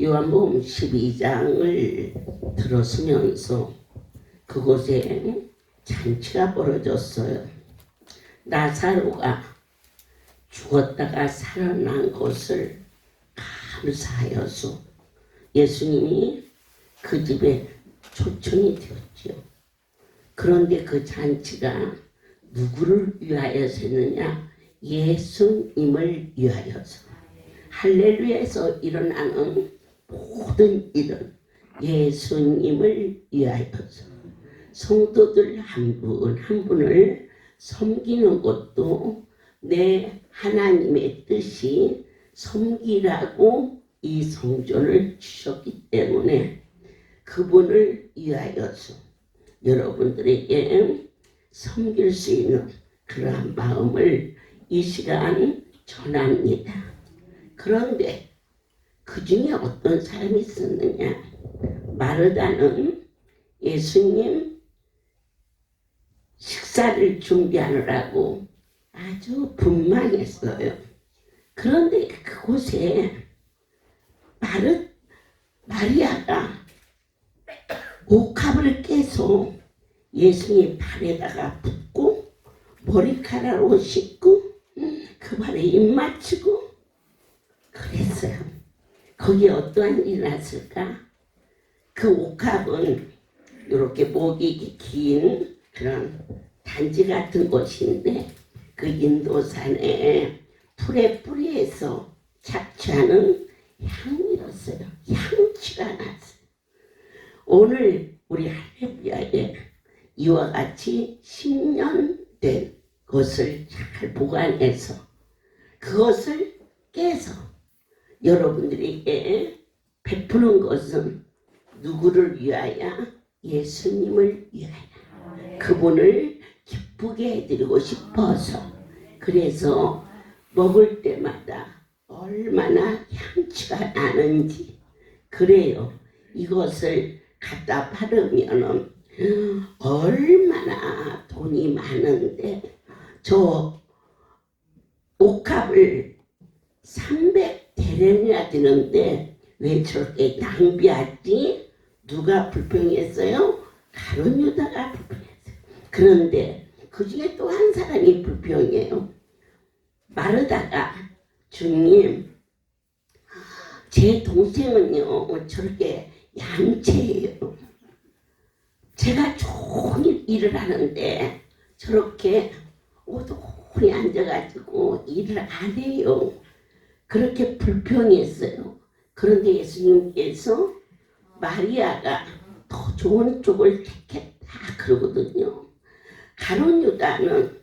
요한복음 12장을 들었으면서 그곳에 잔치가 벌어졌어요. 나사로가 죽었다가 살아난 것을 감사하여서 예수님이 그 집에 초청이 되었죠. 그런데 그 잔치가 누구를 위하여서 했느냐? 예수님을 위하여서. 할렐루야에서 일어나는 모든 일은 예수님을 위하여서. 성도들 한 분 한 분을 섬기는 것도 내 하나님의 뜻이 섬기라고 이 성전을 주셨기 때문에 그분을 위하여서 여러분들에게 섬길 수 있는 그러한 마음을 이 시간 전합니다. 그런데 그 중에 어떤 사람이 있었느냐? 마르다는 예수님 식사를 준비하느라고 아주 분망했어요. 그런데 그곳에 마리아가 옥합을 깨서 예수님 발에다가 붓고 머리카락으로 씻고 그 발에 입 맞추고 그랬어요. 거기에 어떠한 일이 났을까? 그 옥합은 이렇게 목이 긴 그런 단지 같은 곳인데 그 인도산에 풀의 뿌리에서 착취하는 향이었어요. 향취가 났어요. 오늘 우리 할렐루야에 이와 같이 10년 된 것을 잘 보관해서 그것을 깨서 여러분들에게 베푸는 것은 누구를 위하여? 예수님을 위하여. 그분을 기쁘게 해드리고 싶어서. 그래서 먹을 때마다 얼마나 향취가 나는지. 그래요. 이것을 갖다 팔으면 얼마나 돈이 많은데 저 옥합을 300대련이나 드는데 왜 저렇게 낭비하지? 누가 불평했어요? 가룟 유다가 불평했어요. 그런데 그 중에 또 한 사람이 불평해요. 마르다가 주님, 제 동생은요 저렇게 얌체예요. 제가 종일 일을 하는데 저렇게 오동이 앉아가지고 일을 안 해요. 그렇게 불평했어요. 그런데 예수님께서 마리아가 더 좋은 쪽을 택했다 그러거든요. 가룟 유다는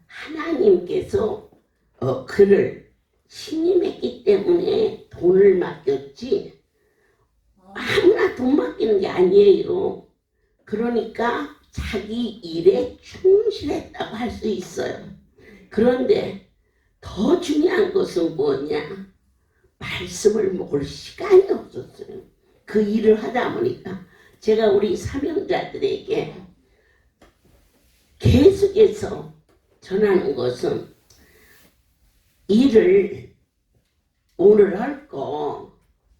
하나님께서 그를 신임했기 때문에 돈을 맡겼지 아무나 돈 맡기는 게 아니에요. 그러니까 자기 일에 충실했다고 할 수 있어요. 그런데 더 중요한 것은 뭐냐? 말씀을 먹을 시간이 없었어요. 그 일을 하다 보니까 제가 우리 사명자들에게 계속해서 전하는 것은 일을 오늘 할 거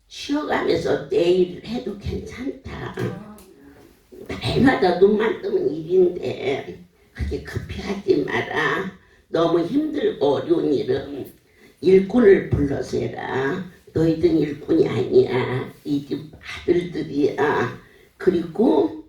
쉬어가면서 내일 해도 괜찮다. 날마다 눈만 뜨는 일인데 그렇게 급히 하지 마라. 너무 힘들고 어려운 일은 일꾼을 불러서 해라. 너희들은 일꾼이 아니야. 이 집 아들들이야. 그리고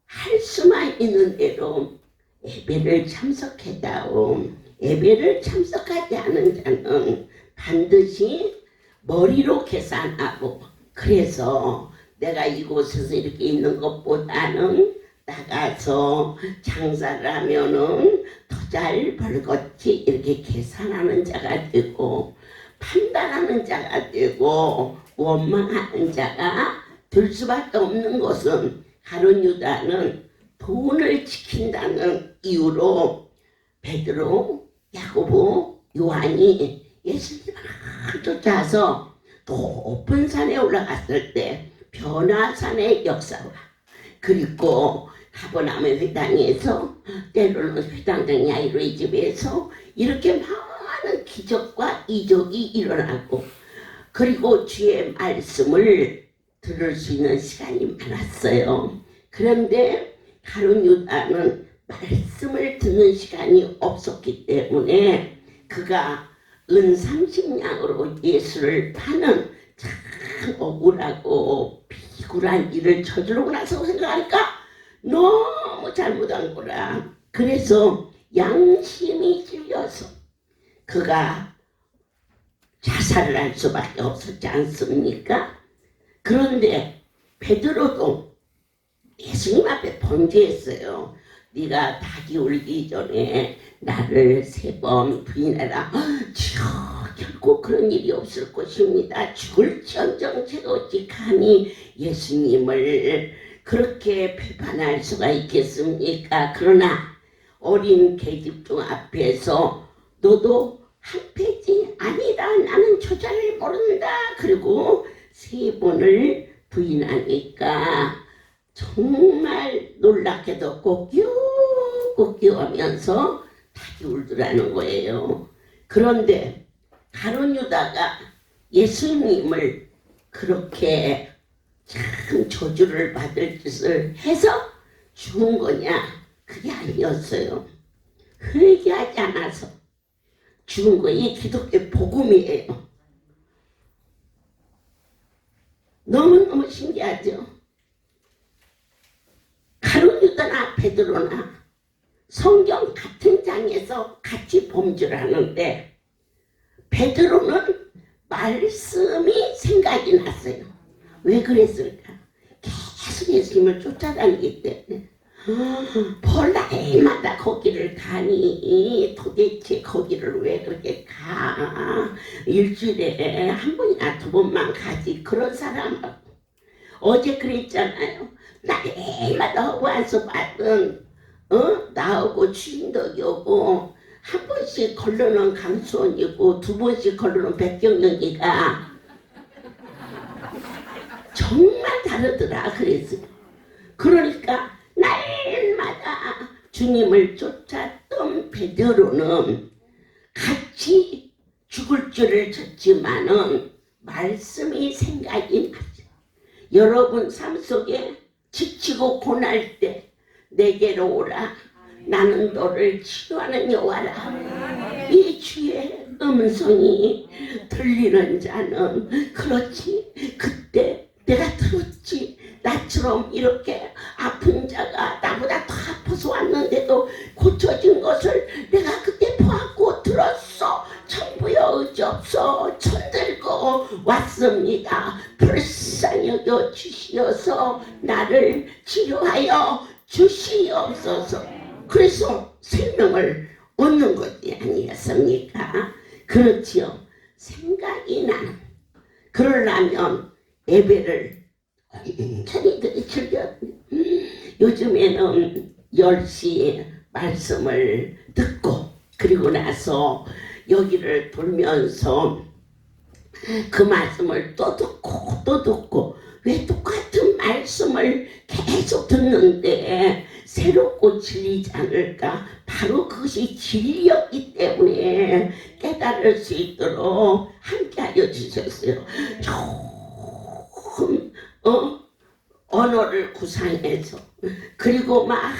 할 수만 있는 대로 예배를 참석해다오. 예배를 참석하지 않은 자는 반드시 머리로 계산하고, 그래서 내가 이곳에서 이렇게 있는 것보다는 나가서 장사를 하면은 더 잘 벌겠지 이렇게 계산하는 자가 되고, 판단하는 자가 되고 원망하는 자가 될 수밖에 없는 것은, 가룟 유다는 돈을 지킨다는 이유로 베드로, 야고보, 요한이 예수님을 쫓아서 높은 산에 올라갔을 때 변화산의 역사와, 그리고 가버나움의 회당에서, 때로는 회당장 야이로의 집에서 이렇게 많은 기적과 이적이 일어나고, 그리고 주의 말씀을 들을 수 있는 시간이 많았어요. 그런데 가룟 유다는 말씀을 듣는 시간이 없었기 때문에 그가 은 30냥으로 예수를 파는 참 억울하고 비굴한 일을 저지르고 나서 생각하니까 너무 잘못한 거라. 그래서 양심이 찔려서 그가 자살을 할 수밖에 없었지 않습니까? 그런데 베드로도 예수님 앞에 번제했어요. 네가 닭이 울기 전에 나를 3번 부인하라. 주여, 결코 그런 일이 없을 것입니다. 죽을지언정 제가 어찌 감히 예수님을 그렇게 비판할 수가 있겠습니까? 그러나 어린 계집종 앞에서 너도 한패지 아니다. 나는 저자를 모른다. 그리고 3번을 부인하니까 정말 놀랍게도 꼬끼꼬끼 하면서 닭이 울더라는 거예요. 그런데 가룟 유다가 예수님을 그렇게 참 저주를 받을 짓을 해서 죽은 거냐? 그게 아니었어요. 회개하지 않아서 죽은 거. 이 기독교 복음이에요. 너무너무 신기하죠? 가룟 유다나 베드로나 성경 같은 장에서 같이 범죄를 하는데 베드로는 말씀이 생각이 났어요. 왜 그랬을까? 계속 예수님을 쫓아다니기 때문에 벌날마다 거기를 가니 도대체 거기를 왜 그렇게 가? 일주일에 한 번이나 2번만 가지. 그런 사람하고 어제 그랬잖아요. 날마다 허구한서 받은 나하고 주인덕이 오고 한 번씩 걸러놓은 강수원이고 2번씩 걸러놓은 백경영이가 정말 다르더라. 그랬어요. 그러니까 날마다 주님을 쫓았던 베드로는 같이 죽을 줄을 쳤지만은 말씀이 생각이 나죠. 여러분 삶 속에 지치고 고날 때 내게로 오라. 나는 너를 치료하는 여호와라. 이 주의 음성이 들리는 자는 그렇지. 그때 내가 들었지. 나처럼 이렇게 아픈 자가 나보다 더 아파서 왔는데도 고쳐진 것을 내가 그때 보았고 들었어. 천부여 의지 없어 손들고 왔습니다. 불쌍히 여겨 주시어서 나를 치료하여 주시옵소서. 그래서 생명을 얻는 것이 아니었습니까? 그렇지요. 생각이 나는. 그러려면 예배를 천이들이 즐겨. 요즘에는 10시에 말씀을 듣고 그리고 나서 여기를 돌면서 그 말씀을 또 듣고 왜 똑같은 말씀을 계속 듣는데 새롭고 질리지 않을까? 바로 그것이 진리였기 때문에 깨달을 수 있도록 함께 하여 주셨어요. 조금 언어를 구상해서 그리고 막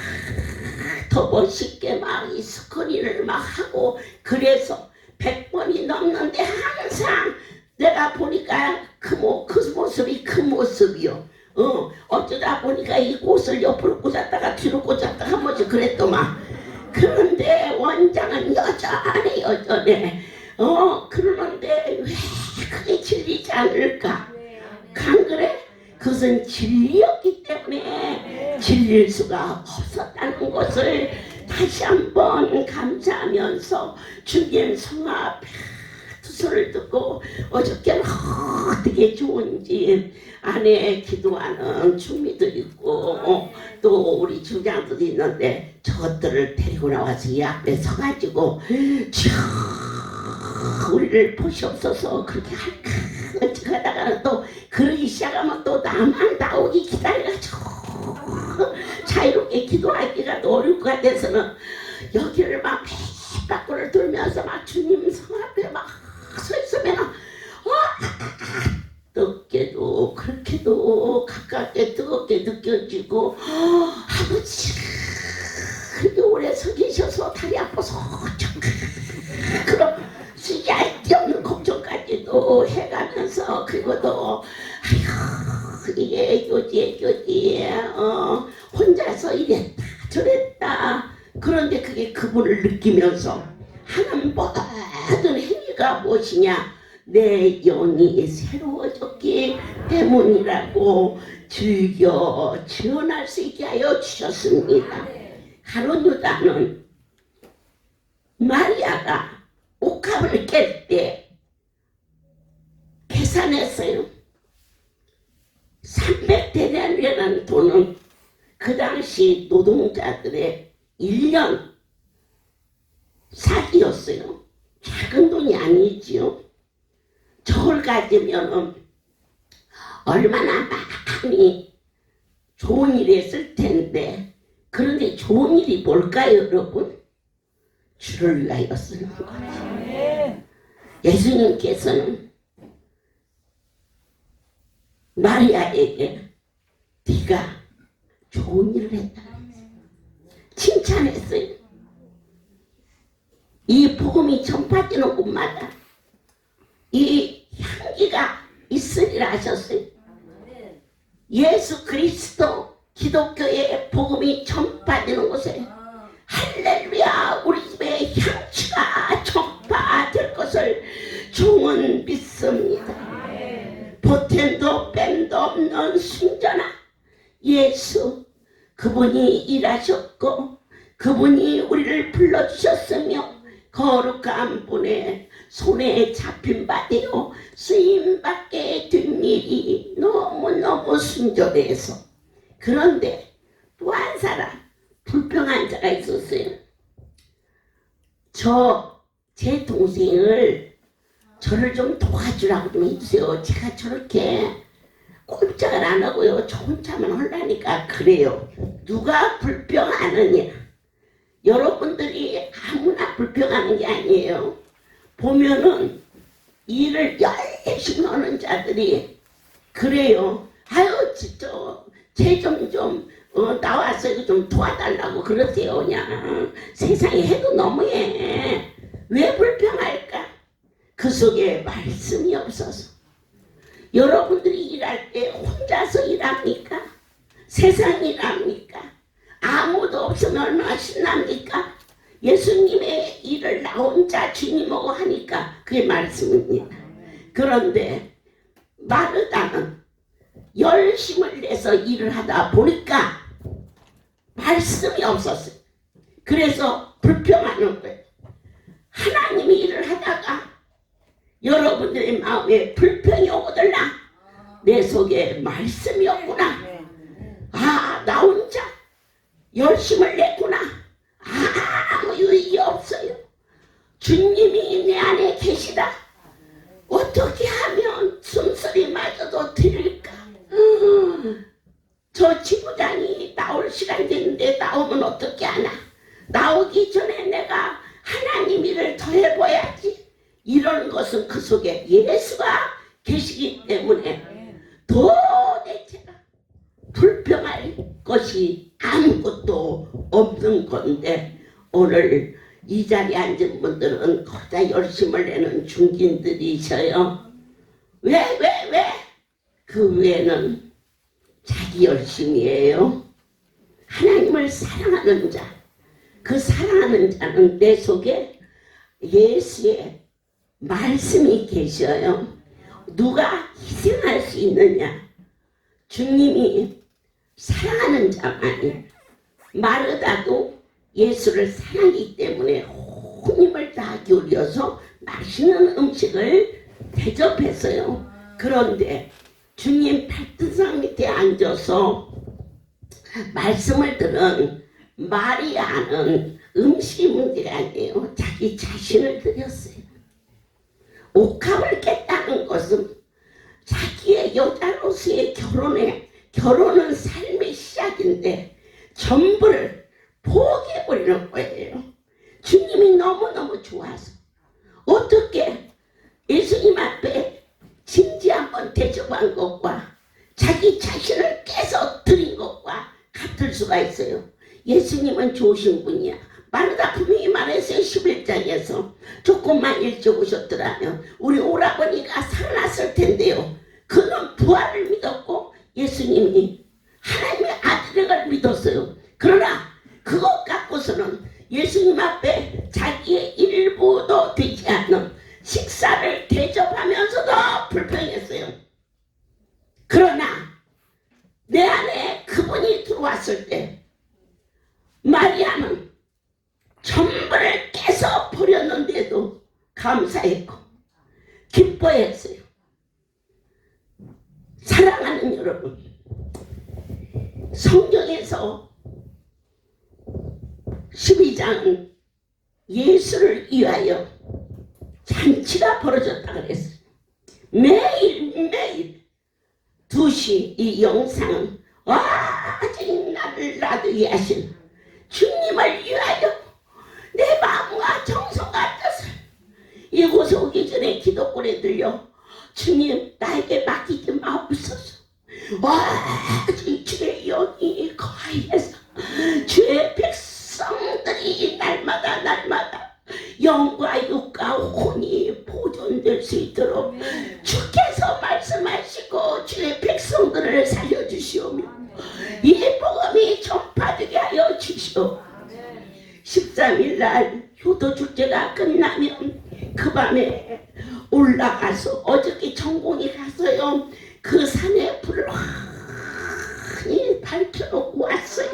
더 멋있게 막 이 스크린을 막 하고 그래서 100번이 넘는데 항상 내가 보니까 그 모습이 그 모습이요. 어쩌다 보니까 이 꽃을 옆으로 꽂았다가 뒤로 꽂았다가 한 번씩 그랬더만. 그런데 원장은 여전해. 그러는데 왜 그게 진리지 않을까? 안 그래? 그것은 진리였기 때문에 진릴 수가 없었다는 것을 다시 한번 감사하면서 주님 성 앞에 투서를 듣고 어저께는 어떻게 좋은지 안에 기도하는 주민들 있고 또 우리 주장들이 있는데 저것들을 데리고 나와서 이 앞에 서가지고 우리를 보시옵소서 그렇게 할까 어찌 하다가 또 그러기 시작하면 또 나만 나오기 기다려가지고 자유롭게 기도하기가 어려울 것 같아서는 여기를 막 밖으로 돌면서 막 주님 성 앞에 막 서 있으면 앞에도 가깝게 뜨겁게 느껴지고 아버지 그렇게 오래 서 계셔서 다리 아파서 그럼 얄데없는 걱정까지도 해가면서 그리고도 아휴 이게 애교지 혼자서 이랬다 저랬다. 그런데 그게 그분을 느끼면서 하는 모든 행위가 무엇이냐, 내 영이 새로워졌기 때문이라고 즐겨 지원할 수 있게 하여 주셨습니다. 가룟 유다는 마리아가 옥합을 깰 때 계산했어요. 300데나리라는 돈은 그 당시 노동자들의 1년 사기였어요. 작은 돈이 아니지요. 저걸 가지면 얼마나 많이 좋은 일에 쓸 텐데, 그런데 좋은 일이 뭘까요, 여러분? 주를 위하여 쓰는 거예요. 예수님께서는 마리아에게 네가 좋은 일을 했다 칭찬했어요. 이 복음이 전파되는 곳마다 이 향기가 있으리라 하셨어요. 예수 그리스도 기독교의 복음이 전파되는 곳에 할렐루야 우리 집에 향취가 전파될 것을 종은 믿습니다. 보탬도 뺨도 없는 순전한 예수, 그분이 일하셨고 그분이 우리를 불러주셨으며 거룩한 분의 손에 잡힌 바 되어 쓰임받게 된 일이 너무너무 순전해서. 그런데 또 한 사람 불평한 자가 있었어요. 제 동생을 저를 좀 도와주라고 좀 해주세요. 제가 저렇게 꼼짝을 안 하고요 저 혼자만 하려니까 그래요. 누가 불평하느냐? 여러분들이 아무나 불평하는 게 아니에요. 보면은 일을 열심히 하는 자들이 그래요. 아유 진짜 쟤 좀 나와서 이거 좀 도와달라고 그러세요. 그냥 세상에 해도 너무해. 왜 불평할까? 그 속에 말씀이 없어서. 여러분들이 일할 때 혼자서 일합니까? 세상 일합니까? 아무도 없으면 얼마나 신납니까? 예수님의 일을 나 혼자 주님하고 하니까 그게 말씀입니다. 그런데 마르다는 열심을 내서 일을 하다 보니까 말씀이 없었어요. 그래서 불평하는 거예요. 하나님이 일을 하다가 여러분들의 마음에 불평이 오거들나 내 속에 말씀이 없구나. 아, 나 혼자 열심을 냈구나. 아무 유익이 없어요. 주님이 내 안에 계시다. 어떻게 하면 숨소리마저도 들을까? 저 지부장이 나올 시간 됐는데 나오면 어떻게 하나? 나오기 전에 내가 하나님 일을 더 해봐야지. 이런 것은 그 속에 예수가 계시기 때문에 도대체가 불평할 것이 아무것도 없는 건데, 오늘 이 자리에 앉은 분들은 거다 열심을 내는 중진들이셔요. 왜? 그 외에는 자기 열심이에요. 하나님을 사랑하는 자, 그 사랑하는 자는 내 속에 예수의 말씀이 계셔요. 누가 희생할 수 있느냐? 주님이 사랑하는 자만이. 마르다도 예수를 사랑하기 때문에 온 힘을 다 기울여서 맛있는 음식을 대접했어요. 그런데 주님 발등상 밑에 앉아서 말씀을 들은 마리아는 음식이 문제가 아니에요. 자기 자신을 드렸어요. 옥합을 깼다는 것은 자기의 여자로서의 결혼은 삶의 시작인데 전부를 포기해버리는 거예요. 주님이 너무너무 좋아서. 어떻게 예수님 앞에 진지 한번 대접한 것과 자기 자신을 깨서 드린 것과 같을 수가 있어요. 예수님은 좋으신 분이야. 마르다 분명히 말했어요. 11장에서 조금만 일찍 오셨더라면 우리 오라버니가 살아났을 텐데요. 그는 부활을 믿었고 예수님이 하나님의 아들을 믿었어요. 그러나 그것 갖고서는 예수님 앞에 자기의 일부도 되지 않는 식사를 대접하면서도 불평했어요. 그러나 내 안에 그분이 들어왔을 때 마리아는 전부를 깨서 버렸는데도 감사했고 기뻐했어요. 사랑하는 여러분, 성경에서 12장은 예수를 위하여 잔치가 벌어졌다 그랬어요. 매일 2시 이 영상은 오직 나를 놔두게 하신 주님을 위하여 내 마음과 정성과 뜻을 이곳에 오기 전에 기도골에 들려 주님 나에게 맡기지 마옵소서. 주의 영이 거하여서 주의 백성들이 날마다 영과 육과 혼이 보존될 수 있도록 주께서 말씀하시고 주의 백성들을 살려주시오며 이 복음이 전파되게 하여 주시오. 13일 날 효도 축제가 끝나면 그 밤에 올라가서 어저께 전공이 가서요 그 산에 불을 환히 밝혀놓고 왔어요.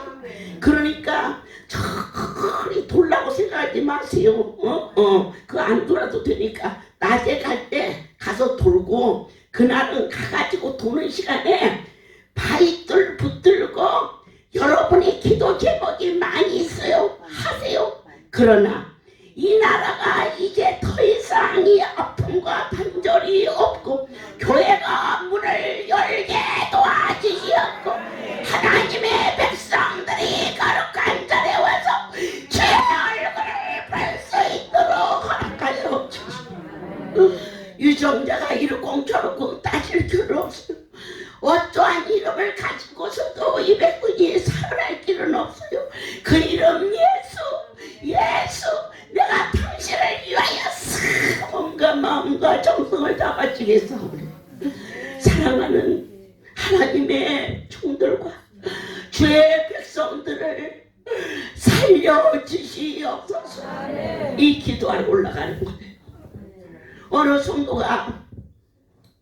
그러니까 저리 돌라고 생각하지 마세요. 그거 안 돌아도 되니까 낮에 갈 때 가서 돌고 그날은 가가지고 도는 시간에 바위돌 붙들고 여러분의 기도 제목이 많이 있어요. 하세요. 그러나 이 나라가 이제 더 이상 이 아픔과 단절이 없고 교회가 문을 열게 도와주시옵고 하나님의 백성들이 거룩한 자리에 와서 주의 얼굴을 볼 수 있도록 허락하여 주시옵소서. 유정자가 이를 공짜로 따질 필요 없어요. 어떠한 이름을 가지고서도 이 백분이 살아날 길은 없어요. 그 이름 예수 내가 당신을 위하여 몸과 마음과 정성을 다 바치겠사오니 사랑하는 하나님의 종들과 주의 백성들을 살려주시옵소서. 이 기도하러 올라가는 거예요. 어느 성도가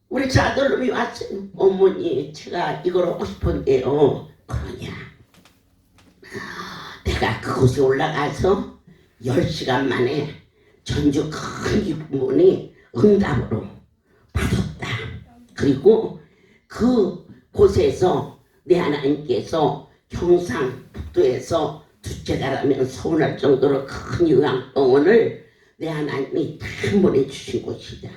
우리 아들놈이 왔어요. 어머니 제가 이걸 하고 싶은데요. 그러냐 내가 그곳에 올라가서 10시간 만에 전주 큰 기쁨이 응답으로 받았다. 그리고 그 곳에서 내 하나님께서 경상북도에서 둘째 가라면 서운할 정도로 큰 요양병원을 내 하나님이 다 보내주신 곳이다.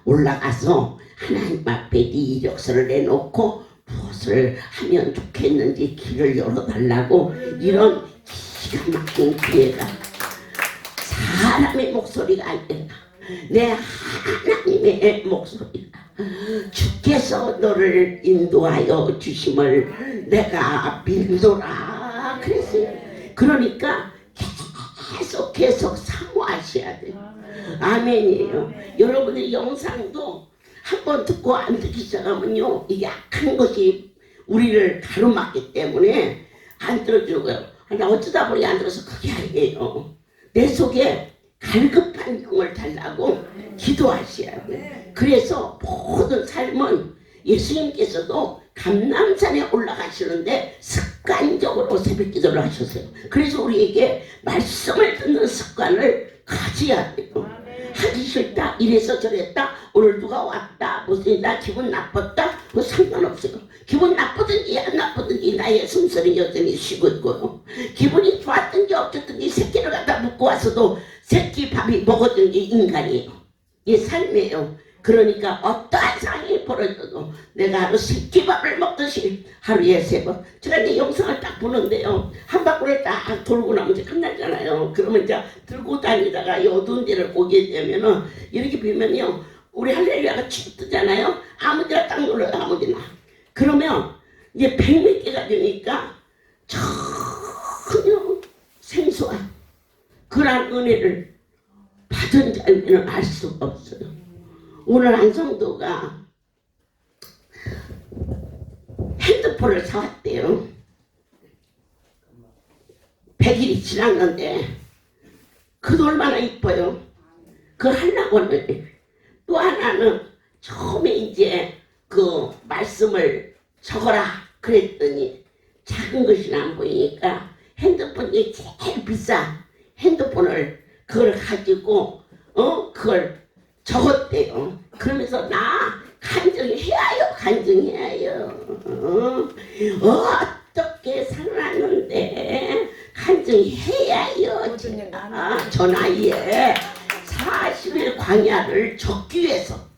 올라가서 하나님 앞에 네 이력서를 내놓고 무엇을 하면 좋겠는지 길을 열어달라고 이런 기가 막힌 기회가 사람의 목소리가 아니라 내 하나님의 목소리가 주께서 너를 인도하여 주심을 내가 믿노라 그랬어요. 그러니까 계속 사모하셔야 돼요. 아멘이에요. 여러분의 영상도 한번 듣고 안 듣기 시작하면요 이게 악한 것이 우리를 가로막기 때문에 안 들어주는 거예요. 나 어쩌다 보니 안 들어서 그게 아니에요. 내 속에 갈급한 영을 달라고 기도하셔야 돼요. 그래서 모든 삶은 예수님께서도 감람산에 올라가시는데 습관적으로 새벽 기도를 하셨어요. 그래서 우리에게 말씀을 듣는 습관을 가져야 돼요. 하기 싫다 이래서 저랬다 오늘 누가 왔다 무슨 나 기분 나빴다 뭐 상관없어요. 기분 나쁘든지 안 나쁘든지 나의 숨소리 여전히 쉬고 있고요. 기분이 좋았든지 어쨌든지 새끼를 갖다 묶고 왔어도 새끼 밥이 먹었든지 인간이에요. 이 삶이에요. 그러니까 어떠한 상황이 벌어져도 내가 하루 새끼밥을 먹듯이 하루에 3번 제가 이제 영상을 딱 보는데요 한 바퀴를 딱 돌고 나면 이제 끝나잖아요. 그러면 이제 들고 다니다가 어두운 데를 오게 되면은 이렇게 보면요 우리 할렐루야가 쭉 뜨잖아요. 아무데나 딱 눌러요. 아무데나. 그러면 이제 100몇 개가 되니까 전혀 생소한 그런 은혜를 받은 자에게는 알 수가 없어요. 오늘 한 성도가 핸드폰을 사왔대요. 100일이 지났는데 그도 얼마나 이뻐요. 그 하나고는 또 하나는 처음에 이제 그 말씀을 적어라 그랬더니 작은 것이 안 보이니까 핸드폰이 제일 비싼 핸드폰을 그걸 가지고 그걸 적었대요. 그러면서 나 간증해야요, 간증해야요. 어떻게 살았는데 간증해야요. 저 나이에 40일 광야를 적기 위해서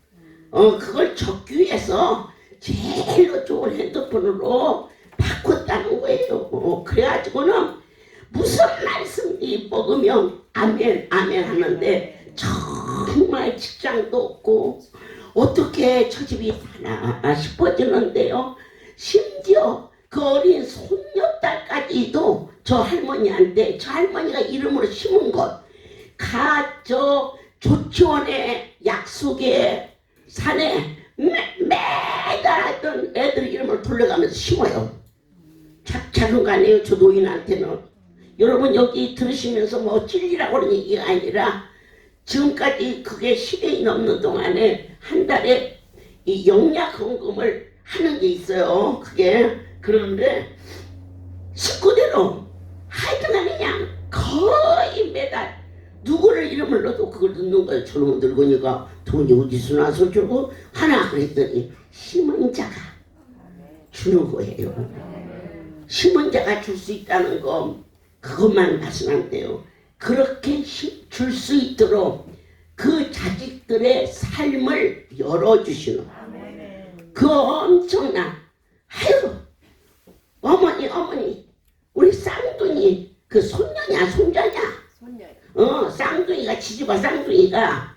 그걸 적기 위해서 제일로 좋은 핸드폰으로 바꿨다는 거예요. 그래가지고는 무슨 말씀이 먹으면 아멘 아멘 하는데 정말 직장도 없고 어떻게 저 집이 사나 싶어지는데요. 심지어 그 어린 손녀딸까지도 저 할머니한테 저 할머니가 이름으로 심은 것 저 조치원의 약속의 산에 매달 하던 애들 이름을 돌려가면서 심어요. 작은 거 아니에요. 저 노인한테는. 여러분 여기 들으시면서 뭐 찔리라고 그런 얘기가 아니라 지금까지 그게 10년이 넘는 동안에 한 달에 이 영약 헌금을 하는 게 있어요. 그게 그런데 식구대로 하여튼 그냥 거의 매달 누구를 이름을 넣어도 그걸 넣는 거예요. 저놈은 늙으니까 돈이 어디서 나서 주고 하나 그랬더니 심은 자가 주는 거예요. 심은 자가 줄 수 있다는 거 그것만 봐서는 안 돼요. 그렇게 줄 수 있도록 그 자식들의 삶을 열어주시는 그 엄청난 아유 어머니 우리 쌍둥이 그 손녀냐 손자냐 쌍둥이가 지지바 쌍둥이가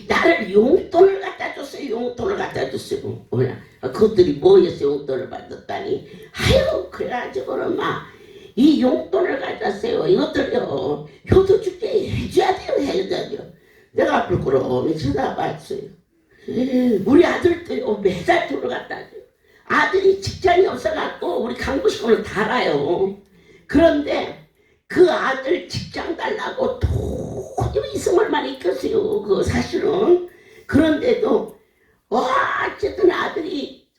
나를 용돈을 갖다 줬어요. 용돈을 갖다 줬어요. 뭐야 그것들이 뭐였어요. 용돈을 받았다니 아유 그래가지고는 막 이 용돈을 가져왔어요. 이것들요 효도 축제 해줘야 돼요. 내가 부끄러움이 쳐다봤어요. 우리 아들도요 매달 돈을 갖다 줘요. 아들이 직장이 없어갖고 우리 강부식으로 달아요. 그런데 그 아들 직장 달라고 도저히 있으면 많이 있겠어요. 그 사실은. 그런데도 어쨌든 아들이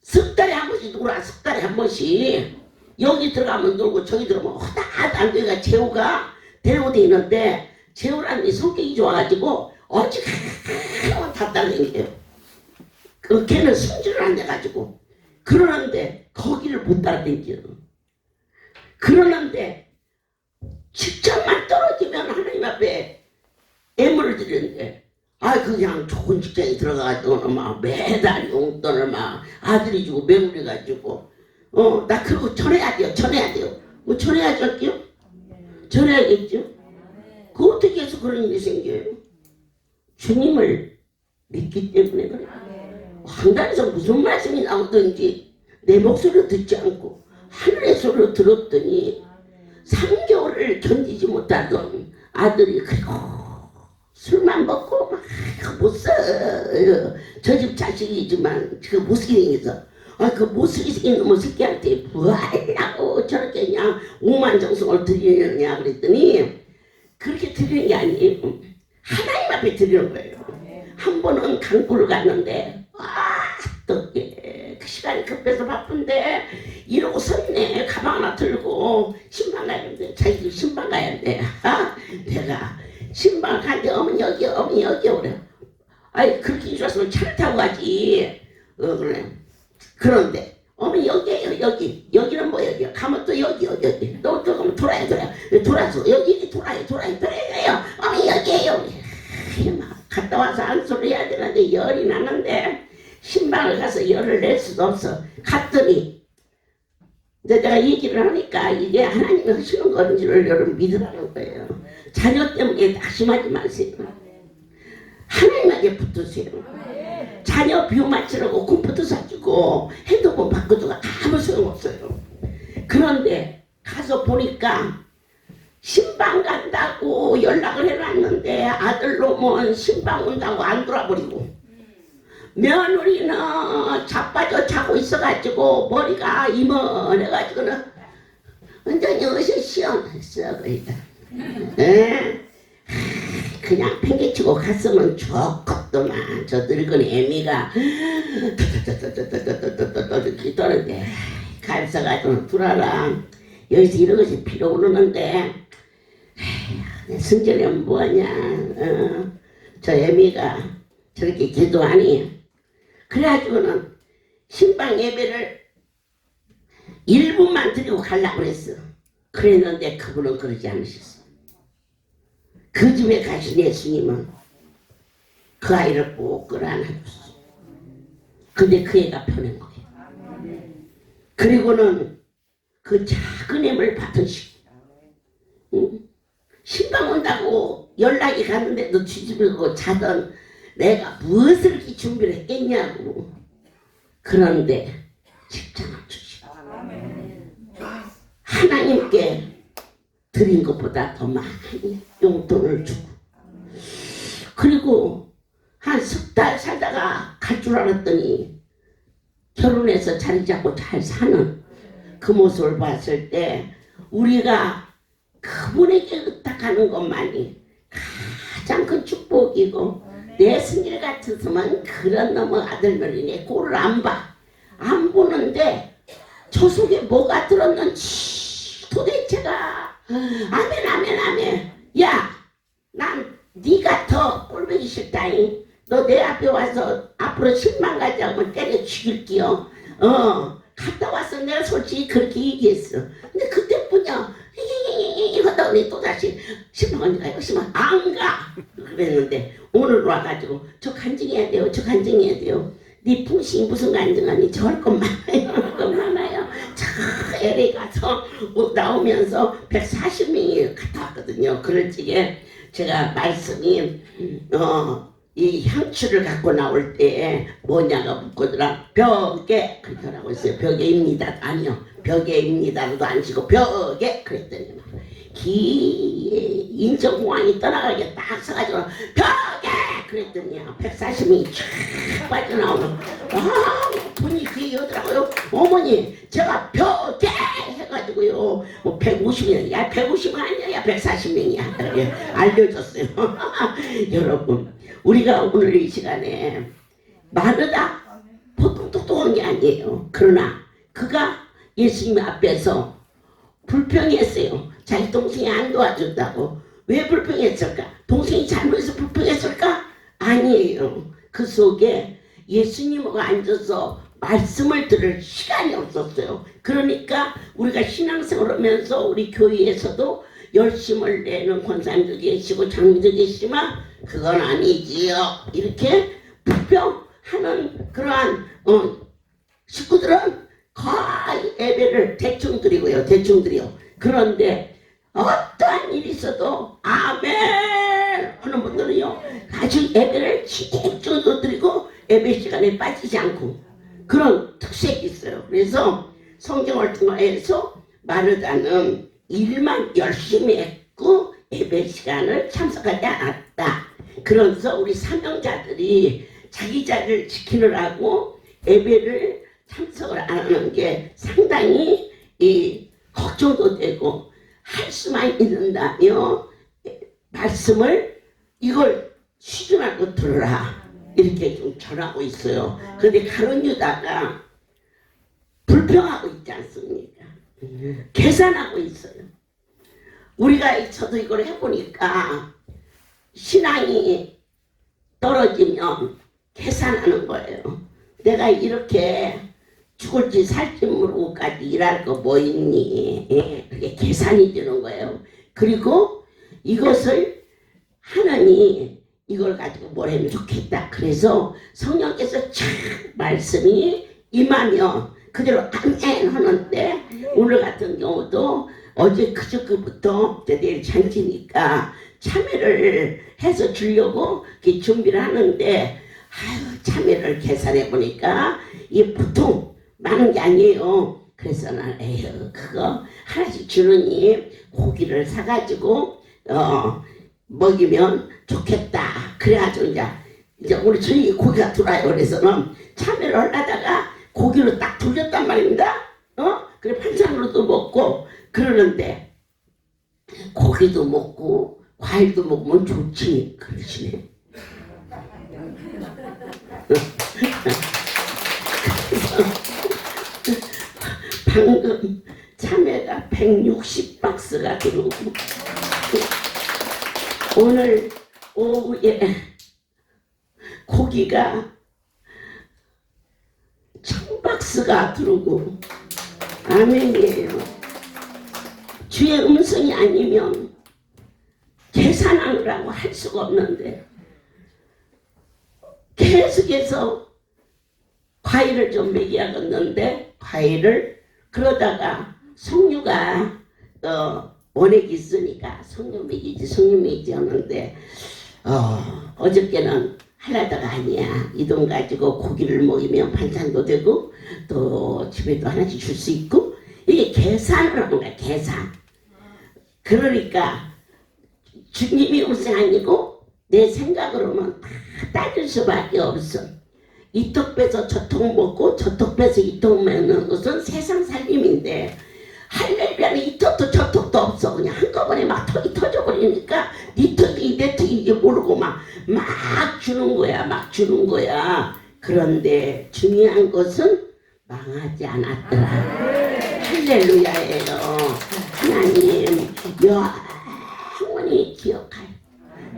석 달에 한 번씩 놀아. 석 달에 한 번씩 여기 들어가면 놀고 저기 들어가면 하나도 안 되니까 재호가 데려오돼 있는데 재호라는 성격이 좋아가지고 어찌하면 다 따라다녀요. 그 걔는 승질을 안 내가지고 그러는데 거기를 못 따라다녀요. 그러는데 직장만 떨어지면 하나님 앞에 애물을 드리는데 그냥 좋은 직장에 들어가가지고 막 매달 용돈을 막 아들이 주고 매물해가지고 나 그거 전해야 돼요. 뭐 전해야죠? 전해야겠죠? 그 어떻게 해서 그런 일이 생겨요? 주님을 믿기 때문에 그래요. 황단에서 무슨 말씀이 나오든지 내 목소리를 듣지 않고 하늘의 소리를 들었더니 3개월을 견디지 못하던 아들이 그리고 술만 먹고 막 못 써요. 저 집 자식이지만 그 못쓰게 생겨서 그 못쓰게 생긴 놈의 새끼한테 뭐 하려고 저렇게 그냥 오만정성을 드리느냐 그랬더니 그렇게 드리는 게 아니에요. 하나님 앞에 드리는 거예요. 한 번은 강구를 갔는데 어떻게 그 시간이 급해서 바쁜데 이러고 섰네. 가방 하나 들고 신방 가야 되는데 자기들 신방 가야 돼. 내가 신방 갔는데 어머니 여기 오래. 그렇게 좋았으면 차를 타고 가지. 그래. 그런데 어머니 여기는 뭐 여기야. 가면 또 여기 또 가면 돌아서 여기 돌아요. 어머니 여기에요. 막 갔다 와서 한 소리 해야 되는데 열이 나는데 신방을 가서 열을 낼 수도 없어. 갔더니 내가 얘기를 하니까 이게 하나님이 하시는 거는 줄 여러분 믿으라는 거예요. 자녀 때문에 낙심하지 마세요. 하나님에게 붙으세요. 자녀 비유 맞추라고 컴퓨터 사주고 핸드폰 바꿔주고 아무 소용없어요. 그런데 가서 보니까 신방 간다고 연락을 해놨는데 아들 놈은 신방 온다고 안 돌아버리고 며느리는 자빠져 자고 있어가지고 머리가 이먼해가지고는 완전히 어서 시원했어. 그러니까 그냥 팽개치고 갔으면 좋겠더만. 저 늙은 애미가 떠는데 가입사가지고 들어라. 여기서 이런 것이 필요 없는데 승전이는 뭐하냐. 저 애미가 저렇게 기도하니. 그래가지고는 신방 예배를 1분만 드리고 가려고 그랬어. 그랬는데 그분은 그러지 않으셨어. 그 집에 가신 예수님은 그 아이를 꼭 끌어안아줬어. 근데 그 애가 편한 거예요. 그리고는 그 작은 애를 받으시고 신방 온다고 연락이 갔는데도 뒤집고 자던 내가 무엇을 이렇게 준비를 했겠냐고. 그런데 직장을 주시고 하나님께 드린 것보다 더 많이 용돈을 주고 그리고 한 석 달 살다가 갈 줄 알았더니 결혼해서 자리 잡고 잘 사는 그 모습을 봤을 때 우리가 그분에게 의탁하는 것만이 가장 큰 축복이고 내 승질 같았으면 그런 놈의 아들들이네 꼴을 안 봐. 안 보는데 저 속에 뭐가 들었는지 도대체가 아멘 아멘 아멘. 야, 난 네가 더 꼴보기 싫다잉. 너 내 앞에 와서 앞으로 10만 가지 하면 때려 죽일게요. 갔다 와서 내가 솔직히 그렇게 얘기했어. 근데 그때뿐이야. 하다 보니 또다시 10만 원 가요. 10만 안 가. 그랬는데 오늘 와가지고 저 간증해야 돼요. 저 간증해야 돼요. 네 풍신이 무슨 간증하니 저 할 것 많아요. 할 것 많아요. 저 LA 가서 나오면서 140명이 갔다 왔거든요. 그럴 적에 제가 말씀이 이 향추를 갖고 나올 때 뭐냐가 묻거더라. 벽에 그렇게 하라고 했어요. 벽에입니다. 아니요. 벽에입니다로도 안 치고 벽에 그랬더니 인정공항이 떠나가게 딱 서가지고 벽에 그랬더니요 140명이 쫙 빠져나오면 분이 그 얘기하더라고요. 어머니 제가 벽에 해가지고요 뭐 150명 야 150명 아니야 야 140명이야 알려줬어요. 여러분 우리가 오늘 이 시간에 마르다 보통 똑똑한 게 아니에요. 그러나 그가 예수님 앞에서 불평했어요. 자기 동생이 안 도와준다고. 왜 불평했을까? 동생이 잘못해서 불평했을까? 아니에요. 그 속에 예수님하고 앉아서 말씀을 들을 시간이 없었어요. 그러니까 우리가 신앙생활 하면서 우리 교회에서도 열심을 내는 권사님도 계시고 장로도 계시지만 그건 아니지요. 이렇게 불평하는 그러한 식구들은 거의 예배를 대충 드리고요. 대충 드려. 그런데 어떠한 일이 있어도 아멘 하는 분들은요 아주 예배를 집중적으로 드리고 예배 시간에 빠지지 않고 그런 특색이 있어요. 그래서 성경을 통해서 마르다는 일만 열심히 했고 예배 시간을 참석하지 않았다. 그래서 우리 사명자들이 자기 자리를 지키느라고 예배를 참석을 안 하는 게 상당히 걱정도 되고 할 수만 있는다며 말씀을 이걸 쉬지 말고 들으라 이렇게 좀 전하고 있어요. 그런데 가룟 유다가 불평하고 있지 않습니까? 계산하고 있어요. 우리가 저도 이걸 해보니까 신앙이 떨어지면 계산하는 거예요. 내가 이렇게 죽을지 살지 모르고까지 일할 거 뭐 있니? 그게 계산이 되는 거예요. 그리고 이것을 하나님 이걸 가지고 뭘 하면 좋겠다. 그래서 성령께서 촥 말씀이 임하면 그대로 아멘 하는데 오늘 같은 경우도 어제 그저께부터 내일 잔치니까 참여를 해서 주려고 이렇게 준비를 하는데 아유, 참외를 계산해 보니까 이 보통 많은 게 아니에요. 그래서 난 에휴 그거 하나씩 주느니 고기를 사가지고 먹이면 좋겠다. 그래가지고 이제 우리 저희 고기가 들어와요. 그래서는 참외를 하려다가 고기로 딱 돌렸단 말입니다. 그래 반찬으로도 먹고 그러는데 고기도 먹고 과일도 먹으면 좋지 그러시네. 방금 참외가 160박스가 들어오고 오늘 오후에 고기가 1000박스가 들어오고 아멘이에요. 주의 음성이 아니면 계산하느라고 할 수가 없는데 계속해서 과일을 좀 먹여야겠는데 과일을 그러다가 석류가 원액이 있으니까 석류 먹이지 석류 먹이지 하는데 어저께는 하려다가 아니야. 이 돈 가지고 고기를 먹이면 반찬도 되고 또 집에도 하나씩 줄 수 있고 이게 계산을 하는 거야. 계산. 그러니까 주님이 우선 아니고 내 생각으로는 다 따질 수밖에 없어. 이 턱 빼서 저 턱 먹고 저 턱 빼서 이 턱 먹는 것은 세상 살림인데 할렐루야는 이 턱도 저 턱도 없어. 그냥 한꺼번에 막 턱이 터져버리니까 네 턱이 내 턱인지 모르고 막 주는 거야. 막 주는 거야. 그런데 중요한 것은 망하지 않았더라. 할렐루야예요. 하나님 영원히 기억할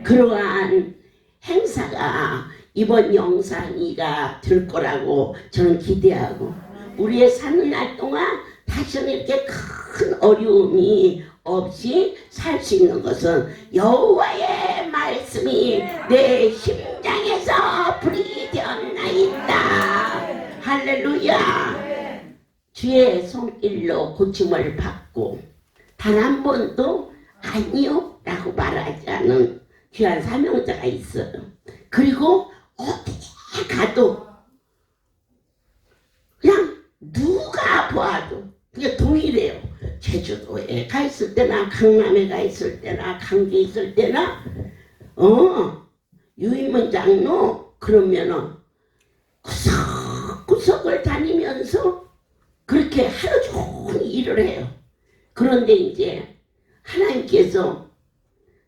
그러한 행사가 이번 영상이가 될 거라고 저는 기대하고 우리의 사는 날 동안 다시는 이렇게 큰 어려움이 없이 살 수 있는 것은 여호와의 말씀이 내 심장에서 불이 되었나이다. 할렐루야. 주의 손길로 고침을 받고 단 한 번도 아니요 라고 말하지 않은 귀한 사명자가 있어요. 그리고 어디 가도 그냥 누가 보아도 그게 동일해요. 제주도에 가 있을 때나 강남에 가 있을 때나 강주에 있을 때나 유인문 장로 그러면은 구석구석을 다니면서 그렇게 하루 종일 일을 해요. 그런데 이제 하나님께서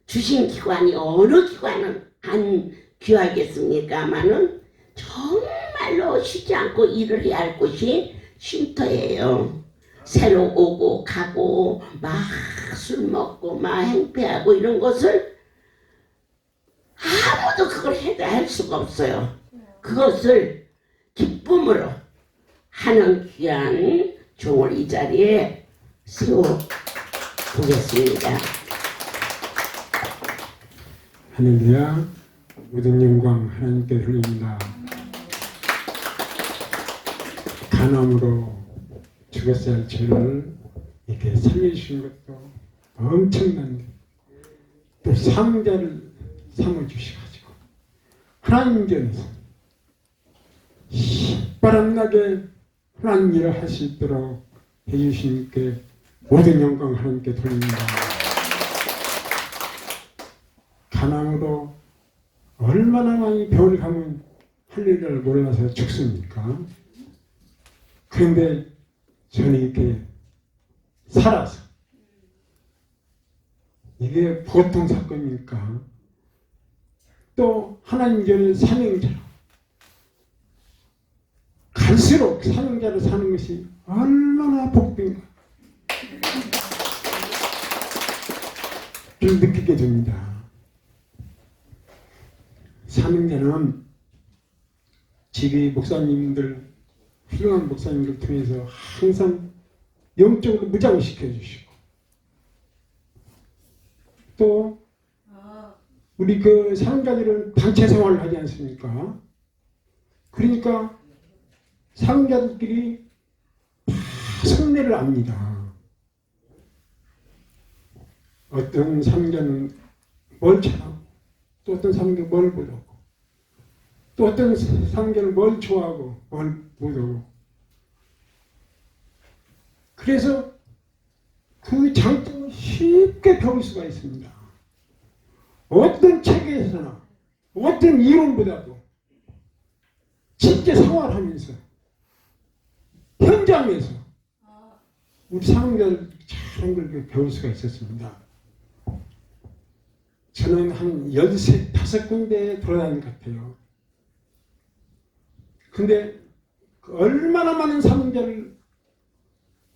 주신 기관이 어느 기관은 안 귀하겠습니까마는 정말로 쉬지 않고 일을 해야 할 곳이 쉼터예요. 새로 오고 가고 막 술 먹고 막 행패하고 이런 것을 아무도 그걸 해결할 수가 없어요. 그것을 기쁨으로 하는 귀한 종을 이 자리에 세워보겠습니다. 할렐루야. 모든 영광 하나님께 돌립니다. 간암으로 죽었어야 할 죄를 이렇게 살려주신 것도 엄청난데 또 상자를 삼아주셔가지고 하나님 견에서 바람나게 하나님 일을 할 수 있도록 해주시니까 모든 영광 하나님께 돌립니다. 간암으로 얼마나 많이 병을 가면 할 일을 몰라서 죽습니까? 그런데 저는 이렇게 살아서 이게 보통 사건입니까? 또 하나님 전에 사명자로 갈수록 사명자로 사는 것이 얼마나 복된가 좀 느끼게 됩니다. 사명자는 지리 목사님들 훌륭한 목사님들 통해서 항상 영적으로 무장시켜 주시고 또 우리 그 사명자들은 단체 생활을 하지 않습니까? 그러니까 사명자들끼리 다 속내를 압니다. 어떤 사명자는 뭘 잘하고 또 어떤 사명자는 뭘 못하고 또 어떤 사람들은 뭘 좋아하고 뭘 못하고. 그래서 그 장점을 쉽게 배울 수가 있습니다. 어떤 책에서나 어떤 이론보다도 진짜 생활하면서 현장에서 우리 사람들 잘 걸 배울 수가 있었습니다. 저는 한 13, 5군데 돌아다닌 것 같아요. 근데 얼마나 많은 사명자를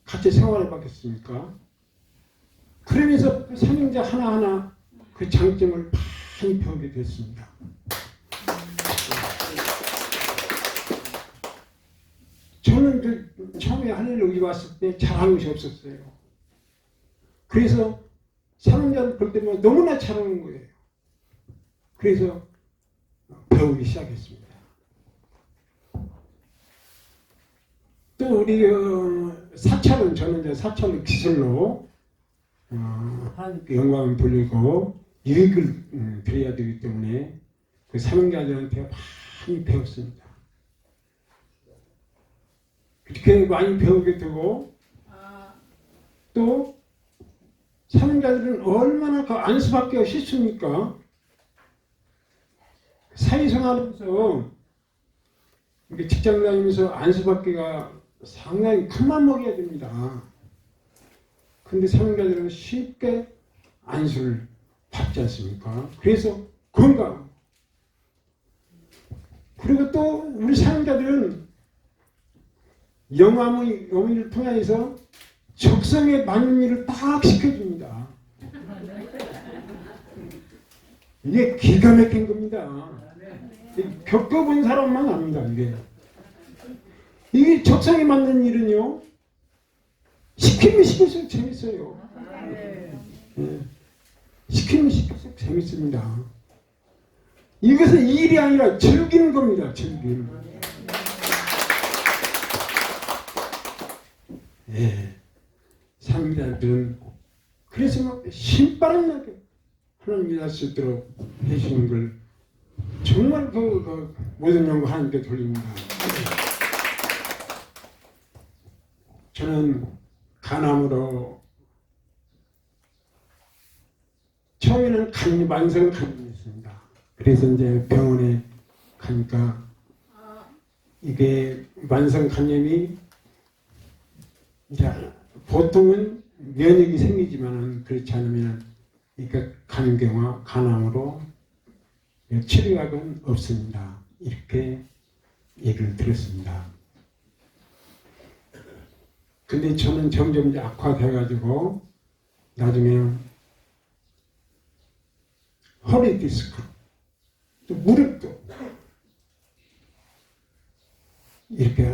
같이 생활해 봤겠습니까? 그러면서 그 사명자 하나하나 그 장점을 많이 배우게 됐습니다. 저는 그 처음에 하늘에 여기 왔을 때 잘하는 것이 없었어요. 그래서 사명자를 볼 때마다 너무나 잘하는 거예요. 그래서 배우기 시작했습니다. 또 우리 사찰은 저는 이제 사찰을 기술로 하나님께 영광을 돌리고 유익을 드려야 되기 때문에 그 사명자들한테 많이 배웠습니다. 그렇게 많이 배우게 되고 또 사명자들은 얼마나 그 안수받기가 쉽습니까? 사회생활하면서 직장 다니면서 안수받기가 상당히 큰맘 먹여야 됩니다. 근데 사명자들은 쉽게 안수를 받지 않습니까? 그래서 건강. 그리고 또 우리 사명자들은 영암의 어머니를 통해서 적성에 맞는 일을 딱 시켜줍니다. 이게 기가 막힌 겁니다. 겪어본 사람만 압니다. 이게 적성에 맞는 일은요, 시키면 시킬수록 재밌어요. 시키면 시킬수록 재밌습니다. 이것은 일이 아니라 즐기는 겁니다. 즐기는. 사명자들은 그래서 막 신바람 나게 하나님 일할 수 있도록 해주시는 걸 정말 그 모든 영광 하나님께 돌립니다. 저는 간암으로 처음에는 만성 간암이었습니다. 그래서 이제 병원에 가니까 이게 만성 간염이 이제 보통은 면역이 생기지만은 그렇지 않으면 그러니까 간경화, 간암으로 치료약은 없습니다. 이렇게 얘기를 들었습니다. 근데 저는 점점 이제 악화돼가지고 나중에 허리 디스크, 또 무릎도 이렇게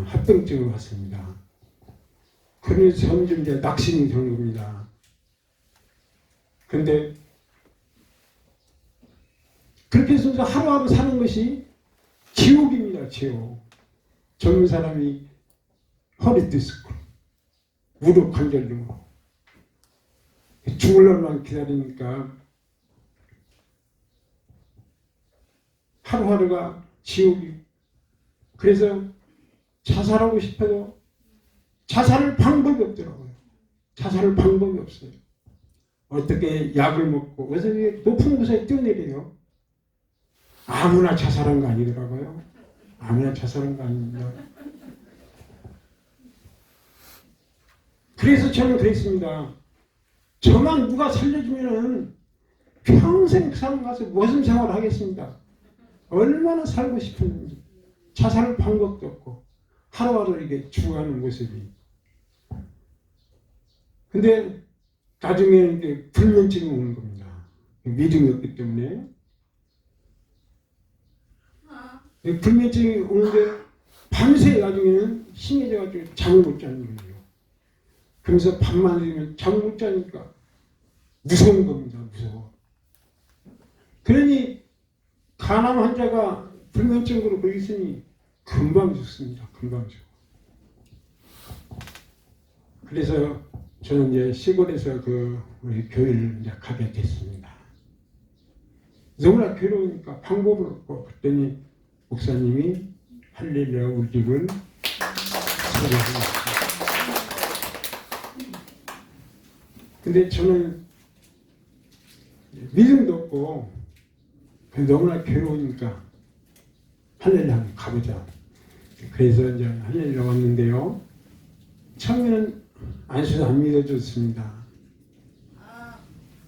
합병증이 왔습니다. 그러면서 점점 이제 낙심이 되는 겁니다. 근데 그렇게 해서 하루하루 사는 것이 지옥입니다. 지옥. 젊은 사람이 허리 디스크, 무릎 관절염, 죽을날만 기다리니까 하루하루가 지옥이. 그래서 자살하고 싶어도 자살할 방법이 없더라고요. 자살할 방법이 없어요. 어떻게 약을 먹고, 그래서 높은 곳에 뛰어내려요. 아무나 자살한 거 아니더라고요. 아무나 자살한 거 아닙니다. 그래서 저는 그랬습니다. 저만 누가 살려주면은 평생 사람 가서 무슨 생활을 하겠습니다. 얼마나 살고 싶은지. 자살할 방법도 없고 하루하루 이렇게 죽어가는 모습이. 근데 나중에 이제 불면증이 오는 겁니다. 믿음이 없기 때문에. 불면증이 오는데 밤새 나중에는 심해져가지고 잠을 못 자는 거예요. 그러면서 밤만 되면 잠을 못 자니까 무서운 겁니다. 무서워. 그러니 간암 환자가 불면증으로 걸렸으니 금방 죽습니다. 금방 죽어. 그래서 저는 이제 시골에서 우리 교회를 이제 가게 됐습니다. 너무나 괴로우니까 방법을 없고, 그랬더니 목사님이 할렐루야 우리 집을 소개합니다. 근데 저는 믿음도 없고 너무나 괴로우니까 할렐루야 한번 가보자. 그래서 이제 할렐루야 왔는데요. 처음에는 안수도 안 믿어줬습니다.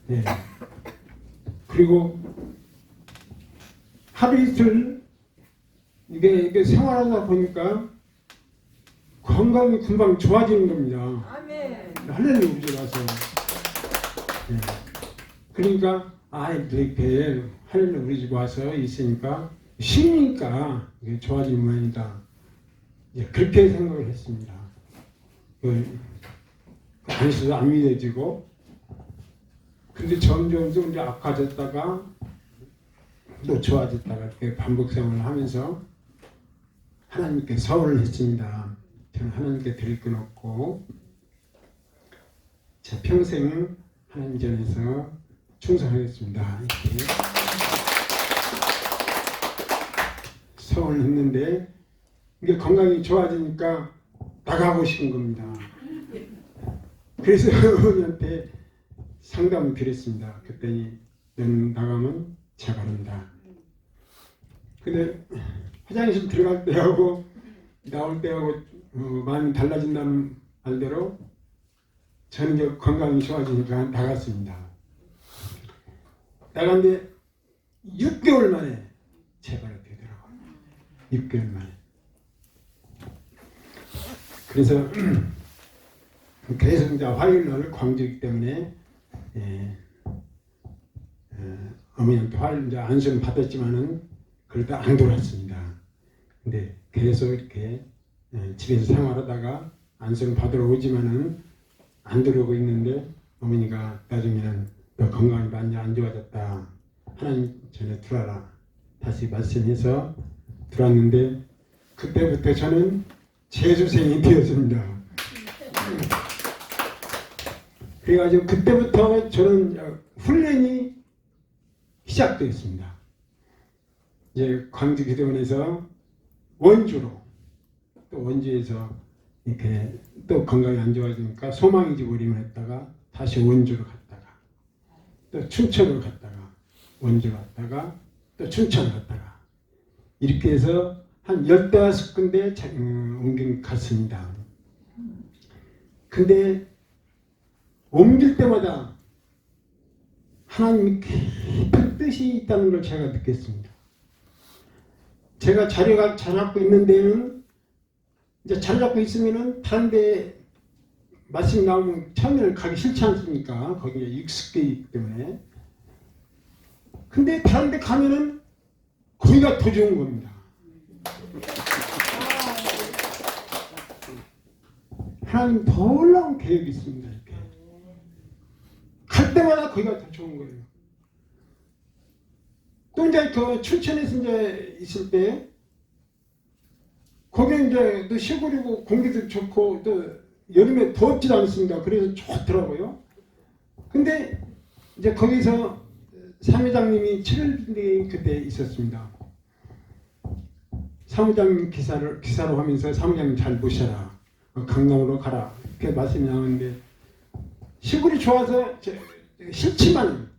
네. 그리고 하루 이틀 이게 생활하다 보니까 건강이 금방 좋아지는 겁니다. 아멘. 할렐루야 우리 집 와서. 네. 그러니까 이렇게 할렐루야 우리 집 와서 있으니까 쉬니까 이게 좋아지는 모양이다. 예, 그렇게 생각을 했습니다. 안수도 안 믿어지고, 근데 점점 이제 악화졌다가 또 좋아졌다가 이렇게 반복 생활을 하면서 하나님께 서원을 했습니다. 저는 하나님께 드릴 건 없고 제 평생 하나님 전에서 충성하겠습니다. 이렇게 서원을 했는데 이게 건강이 좋아지니까 나가고 싶은 겁니다. 그래서 어머니한테 상담을 드렸습니다. 그랬더니 너는 나가면 재바른다. 근데 화장실 들어갈 때하고 나올 때하고 마음이 달라진다는 말대로 저는 이제 건강이 좋아지니까 나갔습니다. 나갔는데 6개월 만에 재발이 되더라고요. 6개월 만에. 그래서 계속 이제 화요일날 광주이기 때문에 어머니한테 화요일 이제 안수는 받았지만은 그러다 안 돌았습니다. 근데 계속 이렇게 집에서 생활하다가 안수는 받으러 오지만은 안 들어오고 있는데 어머니가 나중에는 너 건강이 많이 안 좋아졌다. 하나님 전에 들어라. 다시 말씀해서 들어왔는데 그때부터 저는 재수생이 되었습니다. 그래가지고 그때부터 저는 훈련이 시작되었습니다. 이제 광주 기도원에서 원주로 또 원주에서 이렇게 또 건강이 안 좋아지니까 소망이 지버리면 했다가 다시 원주로 갔다가 또 춘천으로 갔다가 원주로 갔다가 또 춘천 갔다가 이렇게 해서 한 15군데 옮긴 갔습니다. 근데 옮길 때마다 하나님이 깊은 뜻이 있다는 걸 제가 느꼈습니다. 제가 자리가 잘 잡고 있는 데는 이제 잘 잡고 있으면은 다른 데 말씀이 나오면 처음에는 가기 싫지 않습니까? 거기에 익숙해 있기 때문에. 근데 다른 데 가면은 거기가 더 좋은 겁니다. 하나님 더 올라온 계획이 있습니다. 이렇게. 갈 때마다 거기가 더 좋은 거예요. 또 이제 그 춘천에서 이제 있을 때 거기 이제 또 시골이고 공기도 좋고 또 여름에 덥지도 않습니다. 그래서 좋더라고요. 근데 이제 거기서 사무장님이 7일에 그때 있었습니다. 사무장님 기사로 하면서 사무장님 잘 모셔라. 강남으로 가라. 이렇게 말씀이 나오는데 시골이 좋아서 싫지만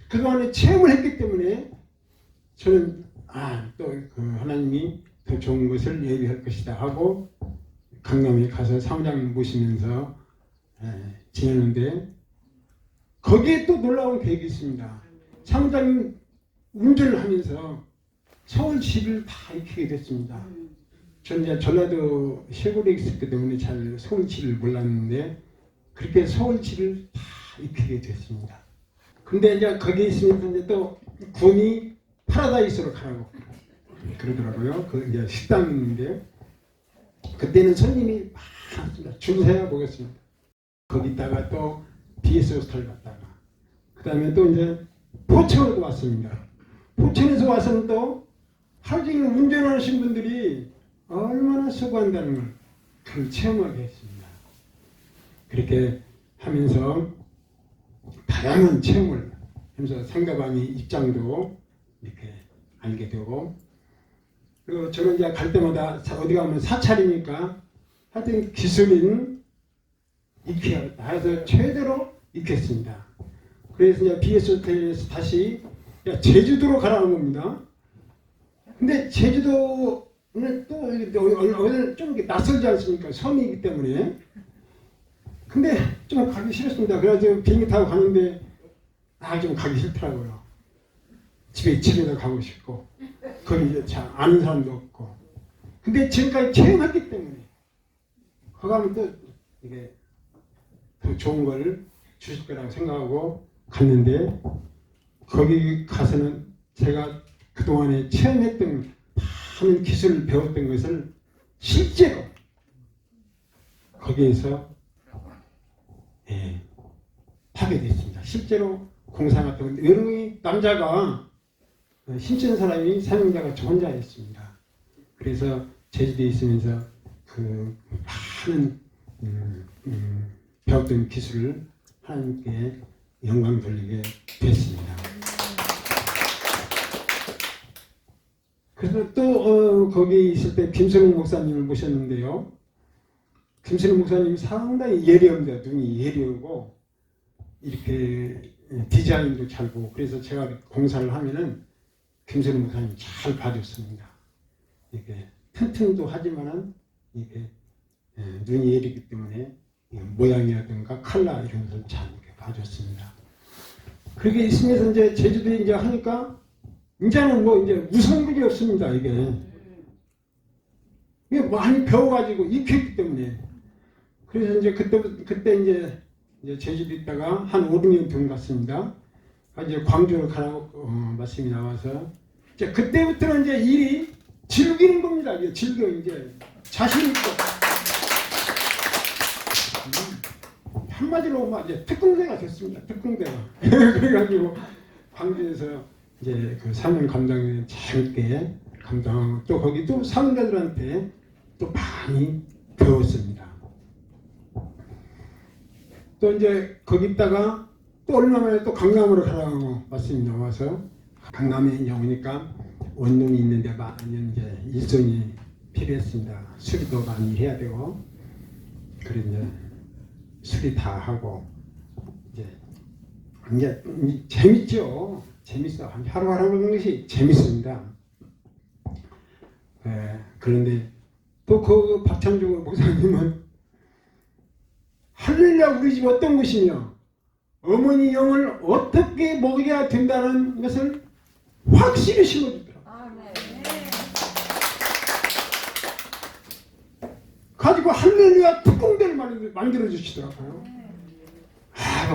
그동안에 체험을 했기 때문에 저는 또 그 하나님이 더 좋은 것을 얘기할 것이다 하고 강남에 가서 사무장님 모시면서 지내는데 거기에 또 놀라운 계획이 있습니다. 사무장님 운전을 하면서 서울시를 다 익히게 됐습니다. 저는 이제 전라도 시골에 있었기 때문에 잘 서울시를 몰랐는데 그렇게 서울시를 다 익히게 됐습니다. 근데 이제 거기에 있으면서 이제 또 군이 파라다이스로 가라고 그러더라고요. 그 이제 식당인데 그때는 손님이 많습니다. 줄 서야 보겠습니다. 거기다가 또 DS 호스텔 갔다가 그 다음에 또 이제 포천으로 왔습니다. 포천에서 와서는 또 하루 종일 운전하시는 분들이 얼마나 수고한다는 걸 그걸 체험하게 했습니다. 그렇게 하면서 다양한 체험을 하면서 상대방의 입장도 이렇게 알게 되고 그리고 저는 이제 갈 때마다 어디 가면 사찰이니까 하여튼 기술인 익혀야겠다 해서 최대로 익혔습니다. 그래서 이제 BS 호텔에서 다시 제주도로 가라는 겁니다. 근데 제주도는 또 어디는 좀 낯설지 않습니까? 섬이기 때문에. 근데 좀 가기 싫었습니다. 그래서 비행기 타고 가는데 좀 가기 싫더라고요. 집에다 가고 싶고 거기 이제 잘 아는 사람도 없고. 근데 지금까지 체험했기 때문에 거기 가면 또 이게 더 좋은 걸 주실 거라고 생각하고 갔는데 거기 가서는 제가 그동안에 체험했던 많은 기술을 배웠던 것을 실제로 거기에서 하게 됐습니다. 실제로 공사 같은 건 여러 남자가 힘쓰는 사람이 사명자가 저 혼자였습니다. 그래서 제주도에 있으면서 그 많은 배웠던 기술을 하나님께 영광 돌리게 됐습니다. 그래서 또 거기 있을 때 김선웅 목사님을 모셨는데요. 김선웅 목사님이 상당히 예리합니다. 눈이 예리하고 이렇게 디자인도 잘 보고 그래서 제가 공사를 하면은 김선웅 목사님 잘 봐줬습니다. 이게 튼튼도 하지만은 이게 눈이 예리기 때문에 모양이라든가 컬러 이런 것을 잘 이렇게 봐줬습니다. 그렇게 있으면서 이제 제주도에 이제 하니까 이제는 뭐 이제 무서운 일이 없습니다. 이게 많이 배워가지고 익혔기 때문에 그래서 이제 그때 이제 제주도 있다가 한 5, 6년 돈 갔습니다. 이제 광주로 가라고 말씀이 나와서 이제 그때부터는 이제 일이 즐기는 겁니다. 이제 즐겨 이제 자신 있고 한마디로 막 이제 특공대가 됐습니다. 특공대가 그래가지고 광주에서 이제 그 사명 감당을 재밌게 감당하고 또 거기 또 사명자들한테 또 많이 배웠습니다. 또 이제 거기 있다가 또 얼마 만에 또 강남으로 가라고 말씀이 나와서 강남에 이제 오니까 원룸이 있는데 많이 이제 일손이 필요했습니다. 수리도 많이 해야 되고 그래 이제 수리 다 하고 이제 재밌죠. 재밌어. 하루하루 하는 것이 재밌습니다. 그런데 또 그 박창조 목사님은 할렐루야 우리 집 어떤 것이며 어머니 영을 어떻게 먹여야 된다는 것을 확실히 심어주더라고요. 가지고 할렐루야 특공대를 만들어주시더라고요.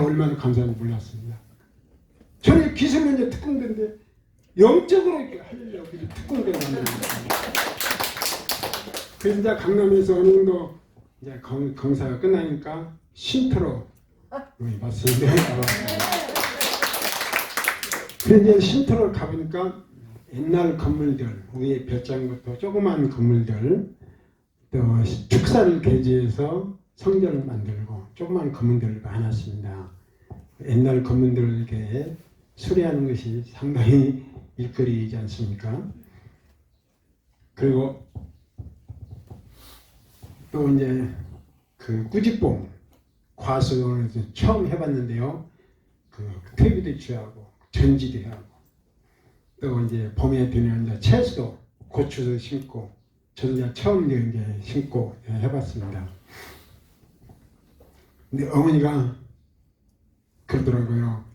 얼마나 감사한지 몰랐습니다. 저는 기술면제 특공대인데 영적으로 이렇게 할렐루야 특공대를 만들어주셨습니다. 그래서 이제 강남에서 어느 정도 이제 공사가 끝나니까 쉼터로 말씀드려요. 그런데 쉼터로 가보니까 옛날 건물들 위에 볕장부터 조그만 건물들 또 축사를 개조해서 성전을 만들고 조그만 건물들이 많았습니다. 옛날 건물들을 이렇게 수리하는 것이 상당히 일거리이지 않습니까? 그리고 또 이제 그 꾸지뽕 과수를 처음 해봤는데요. 그 퇴비도 취하고 전지도 하고 또 이제 봄에 되면 이제 채소도 고추도 심고 저도 이제 처음 이제 심고 해봤습니다. 근데 어머니가 그러더라고요.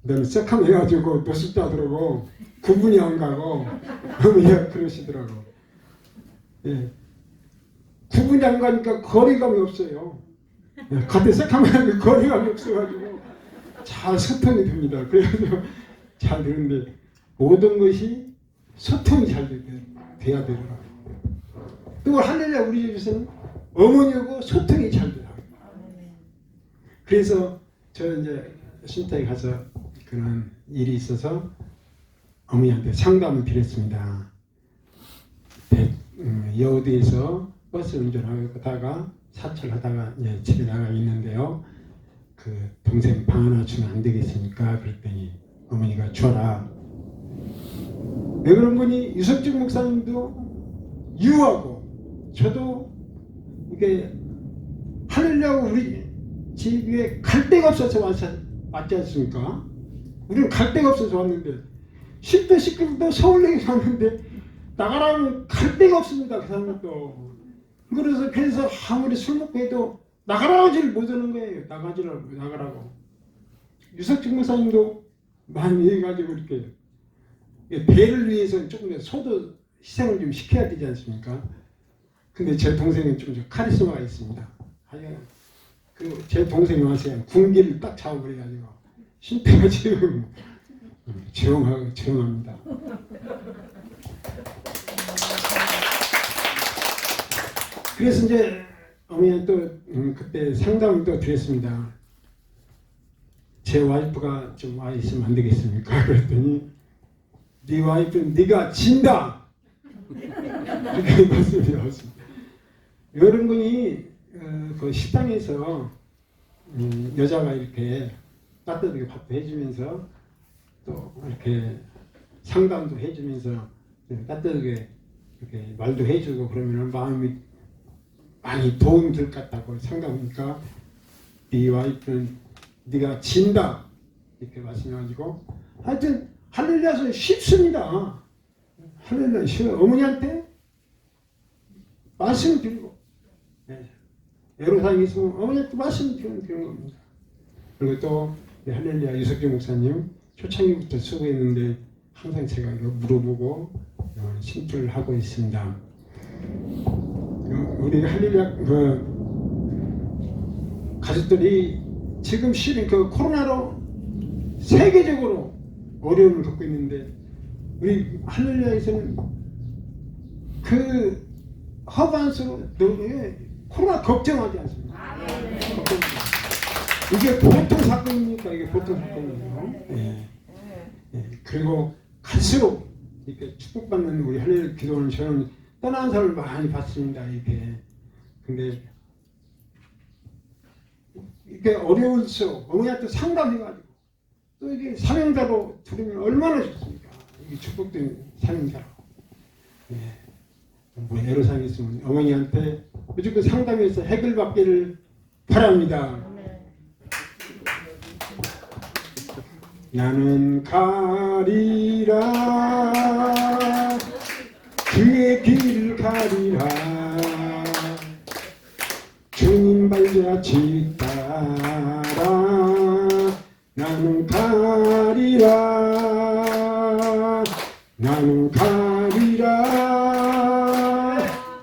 너는 새카매가지고 노숙자들하고 구분이 안 가고 어머니가 그러시더라고. 예. 구분이 안 가니까 거리감이 없어요. 겉에 새카매는 거리감이 없어가지고 잘 소통이 됩니다. 그래서 잘 되는데 모든 것이 소통이 잘 돼야 되더라고요. 또 할렐루야 우리 집에서는 어머니하고 소통이 잘 되더라고요. 그래서 저 이제 쉼터에 가서 그런 일이 있어서 어머니한테 상담을 드렸습니다. 여의도에서 버스 운전하다가 사철하다가 이제 집에 나가 있는데요. 그 동생 방 하나 주면 안 되겠습니까? 그랬더니 어머니가 줘라. 왜 그런 거니? 유석증 목사님도 유하고 저도 이게 하려고 우리 집에 갈 데가 없어서 왔지 않습니까? 우리는 갈 데가 없어서 왔는데 10대 19도 서울에 왔는데 나가라면 갈 데가 없습니다. 그 사람도. 그래서 아무리 술 먹고 해도 나가라지를 못하는 거예요. 나가라고. 유석증 목사님도 많이 얘기가지고 이렇게 배를 위해서 조금 소도 희생을 좀 시켜야 되지 않습니까? 근데 제 동생은 좀 카리스마가 있습니다. 제 동생이 와서 군기를 딱 잡아버려가지고 심폐가 지금 조용합니다. 그래서 이제 어머니는 또 그때 상담을 또 드렸습니다. 제 와이프가 좀 와 있으면 안 되겠습니까? 그랬더니 네 와이프는 네가 진다. 이렇게 말씀이 나왔습니다. 이런 분이 그 식당에서 여자가 이렇게 따뜻하게 밥도 해주면서 또 이렇게 상담도 해주면서 따뜻하게 이렇게 말도 해주고 그러면 마음이 많이 도움이 될 것 같다고 상담하니까 네 와이프는 네가 진다 이렇게 말씀해가지고 하여튼 할렐루야서 쉽습니다. 할렐루야 쉬워요. 어머니한테 말씀 드리고 애로사항이 있으면 어머니한테 말씀 드리는 겁니다. 그리고 또 할렐루야 유석기 목사님 초창기부터 수고했는데 항상 제가 이거 물어보고 심플을 하고 있습니다. 우리 할렐루야 가족들이 지금 실은 그 코로나로 세계적으로 어려움을 겪고 있는데 우리 할렐루야에서는 그 허반수로 코로나 걱정하지 않습니다. 이게 보통 사건입니까? 이게 보통 사건이에요. 예. 예. 그리고 갈수록 이렇게 축복받는 우리 할렐루야 기도는 저는 떠나는 사람을 많이 봤습니다. 이게 근데 이게 어려울수록 어머니한테 상담해가지고 또 이게 사명자로 들으면 얼마나 좋습니까? 이게 축복된 사명자로. 예. 뭐 애로사항이 있으면 어머니한테 무조건 상담해서 해결받기를 바랍니다. 나는 가리라 그의 길을 가리라 주님 발자취 따라 나는 가리라 나는 가리라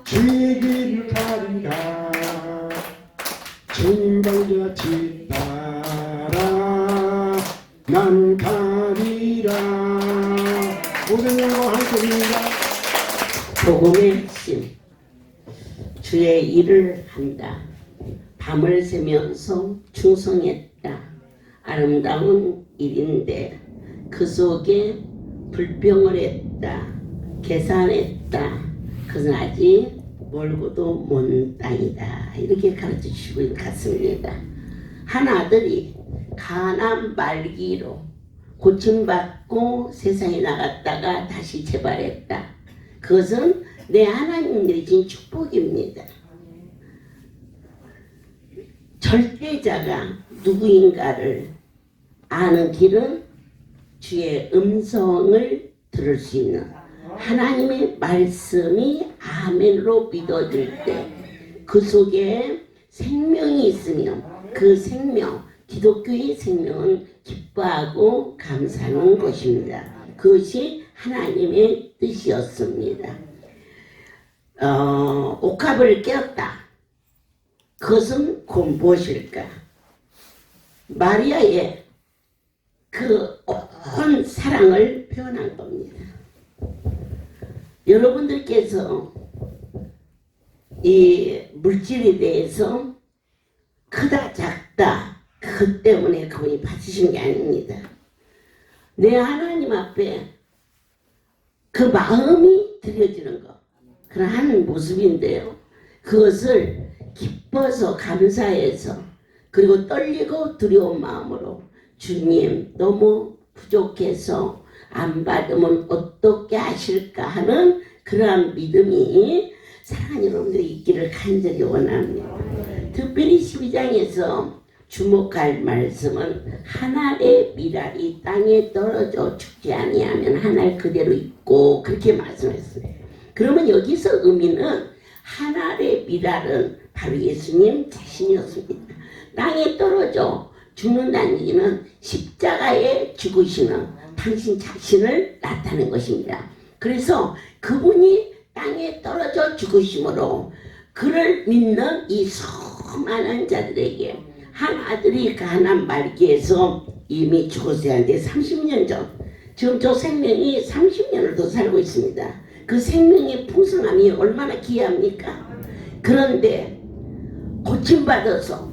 주의 길을 가리라 주님 발자취 따라 나는 가리라 모든 영광 하나님입니다. 복음의 핵심 주의 일을 한다. 밤을 새면서 충성했다. 아름다운 일인데 그 속에 불평을 했다. 계산했다. 그것은 아직 멀고도 먼 땅이다. 이렇게 가르쳐 주시고 있는 것 같습니다. 한 아들이 가난 말기로 고침받고 세상에 나갔다가 다시 재발했다. 그것은 내 하나님 내신 축복입니다. 절대자가 누구인가를 아는 길은 주의 음성을 들을 수 있는 하나님의 말씀이 아멘으로 믿어질 때 그 속에 생명이 있으면 그 생명, 기독교의 생명은 기뻐하고 감사하는 것입니다. 그것이 하나님의 뜻이었습니다. 옥합을 깨었다. 그것은 곧 무엇일까? 마리아의 그 온 사랑을 표현한 겁니다. 여러분들께서 이 물질에 대해서 크다 작다 그 때문에 그분이 받으신 게 아닙니다. 내 하나님 앞에 그 마음이 드려지는 것 그런 한 모습인데요. 그것을 기뻐서 감사해서 그리고 떨리고 두려운 마음으로 주님 너무 부족해서 안 받으면 어떻게 하실까 하는 그러한 믿음이 사랑하는 여러분들이 있기를 간절히 원합니다. 특별히 12장에서 주목할 말씀은 한 알의 밀알이 땅에 떨어져 죽지 아니하면 한 알 그대로 있고 그렇게 말씀했어요. 그러면 여기서 의미는 한 알의 밀알은 바로 예수님 자신이었습니다. 땅에 떨어져 죽는다는 얘기는 십자가에 죽으시는 당신 자신을 나타낸 것입니다. 그래서 그분이 땅에 떨어져 죽으심으로 그를 믿는 이 수많은 자들에게 한 아들이 가난 말기에서 이미 죽었어야 하는데 30년 전, 지금 저 생명이 30년을 더 살고 있습니다. 그 생명의 풍성함이 얼마나 귀합니까? 그런데 고침받아서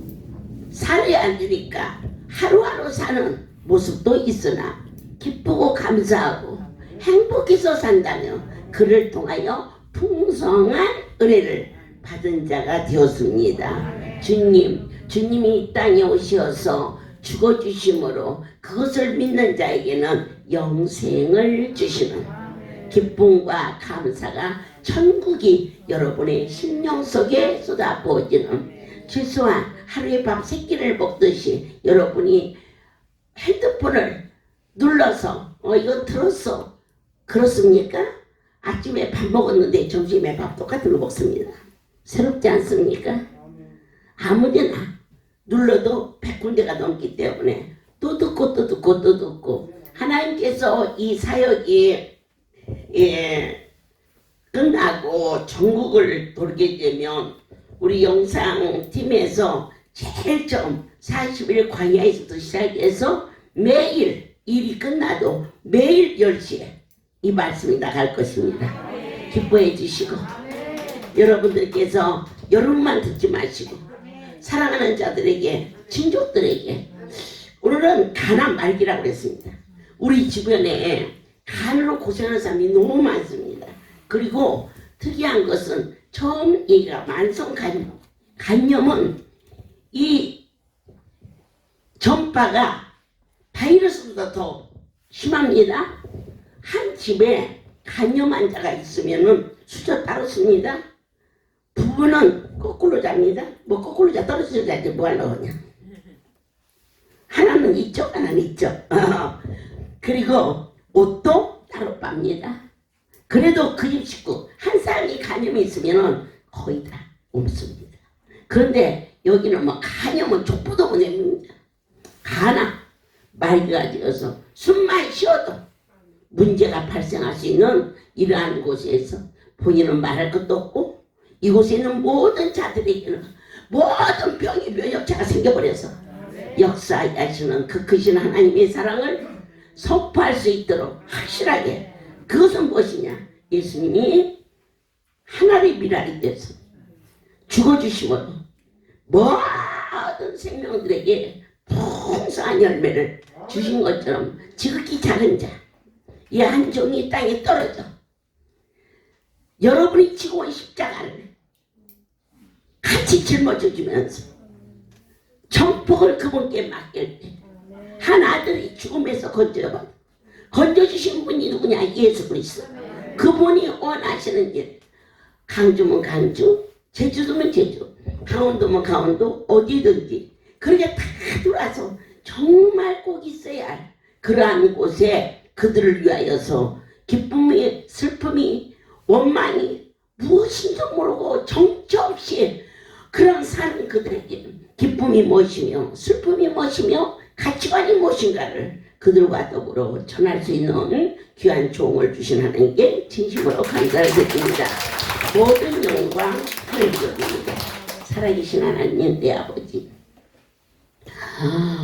살아야 되니까 하루하루 사는 모습도 있으나 기쁘고 감사하고 행복해서 산다면 그를 통하여 풍성한 은혜를 받은 자가 되었습니다. 주님이 이 땅에 오셔서 죽어주심으로 그것을 믿는 자에게는 영생을 주시는 기쁨과 감사가 천국이 여러분의 심령 속에 쏟아부어지는 최소한 하루에 밥 3끼를 먹듯이 여러분이 핸드폰을 눌러서 이거 들었어. 그렇습니까? 아침에 밥 먹었는데 점심에 밥 똑같은 거 먹습니다. 새롭지 않습니까? 아무데나 눌러도 100군데가 넘기 때문에 또 듣고 하나님께서 이 사역이 끝나고 전국을 돌게 되면 우리 영상팀에서 제일 처음 40일 광야에서부터 시작해서 매일 일이 끝나도 매일 10시에 이 말씀이 나갈 것입니다. 기뻐해 주시고 여러분들께서 여러분만 듣지 마시고 사랑하는 자들에게 친족들에게 오늘은 간암 말기라고 그랬습니다. 우리 주변에 간으로 고생하는 사람이 너무 많습니다. 그리고 특이한 것은 처음 얘기가 만성 간염은 이 전파가 바이러스보다 더 심합니다. 한 집에 간염 환자가 있으면은 수저 따르습니다. 부부는 거꾸로 잡니다. 뭐 거꾸로 자 떨어져 자지 뭐 하려고 하냐. 하나는 이쪽 하나는 이쪽. 그리고 옷도 따로 빱니다. 그래도 그 집 식구 한 사람이 간염이 있으면은 거의 다 옮습니다. 그런데 여기는 뭐 간염은 족보도 못 냅니다. 가나 말기가 되어서 숨만 쉬어도 문제가 발생할 수 있는 이러한 곳에서 본인은 말할 것도 없고 이곳에 있는 모든 자들에게는 모든 병이 면역체가 생겨버려서 역사하시는 그 크신 하나님의 사랑을 선포할 수 있도록 확실하게 그것은 무엇이냐? 예수님이 하나의 밀알이 돼서 죽어주심으로 모든 생명들에게 풍성한 열매를 주신 것처럼 지극히 작은 자 이 한 종이 땅에 떨어져 여러분이 지고 온 십자가를 같이 짊어져 주면서 정복을 그분께 맡길 때 한 아들이 죽음에서 건져주신 분이 누구냐? 예수 그리스도. 그분이 원하시는 일 강주면 강주, 제주도면 제주, 강원도면 강원도, 어디든지 그렇게 다 들어와서 정말 꼭 있어야 할 그러한 곳에 그들을 위하여서 기쁨이, 슬픔이, 원망이 무엇인지 모르고 정처 없이 그런 사는 그들에게 기쁨이 무엇이며 슬픔이 무엇이며 가치관이 무엇인가를 그들과 더불어 전할 수 있는 귀한 종을 주신 하나님께 진심으로 감사를 드립니다. 모든 영광 하나님입니다. 살아계신 하나님 내 아버지,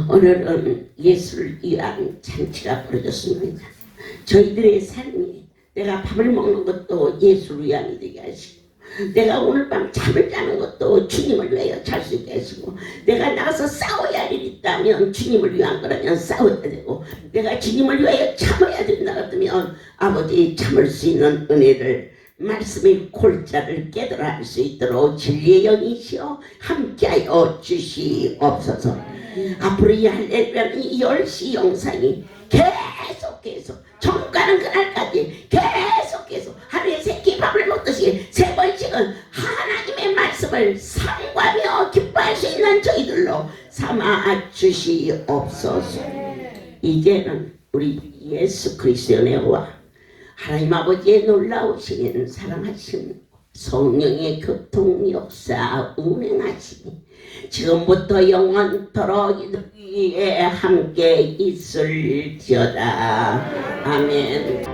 오늘은 예수를 위한 잔치가 벌어졌습니다. 저희들의 삶이 내가 밥을 먹는 것도 예수를 위함이 되게 하시고 내가 오늘 밤 잠을 자는 것도 주님을 위하여 잘 수 있게 하시고 내가 나가서 싸워야 할 일이 있다면 주님을 위한 거라면 싸워야 되고 내가 주님을 위하여 참아야 된다 같으면 아버지 참을 수 있는 은혜를 말씀의 골자를 깨달아 할 수 있도록 진리의 영이시여 함께하여 주시옵소서. 앞으로 이 할렐루야 이 10시 영상이 계속 정가는 그날까지 계속 하루에 3끼 밥을 먹듯이 3번씩은 하나님의 말씀을 상고하며 기뻐할 수 있는 저희들로 삼아 주시옵소서. 이제는 우리 예수 그리스도의 은혜와 하나님 아버지의 놀라우신 사랑하심 성령의 교통 역사 운행하시니 지금부터 영원토록 이들 위에 함께 있을지어다. 아멘.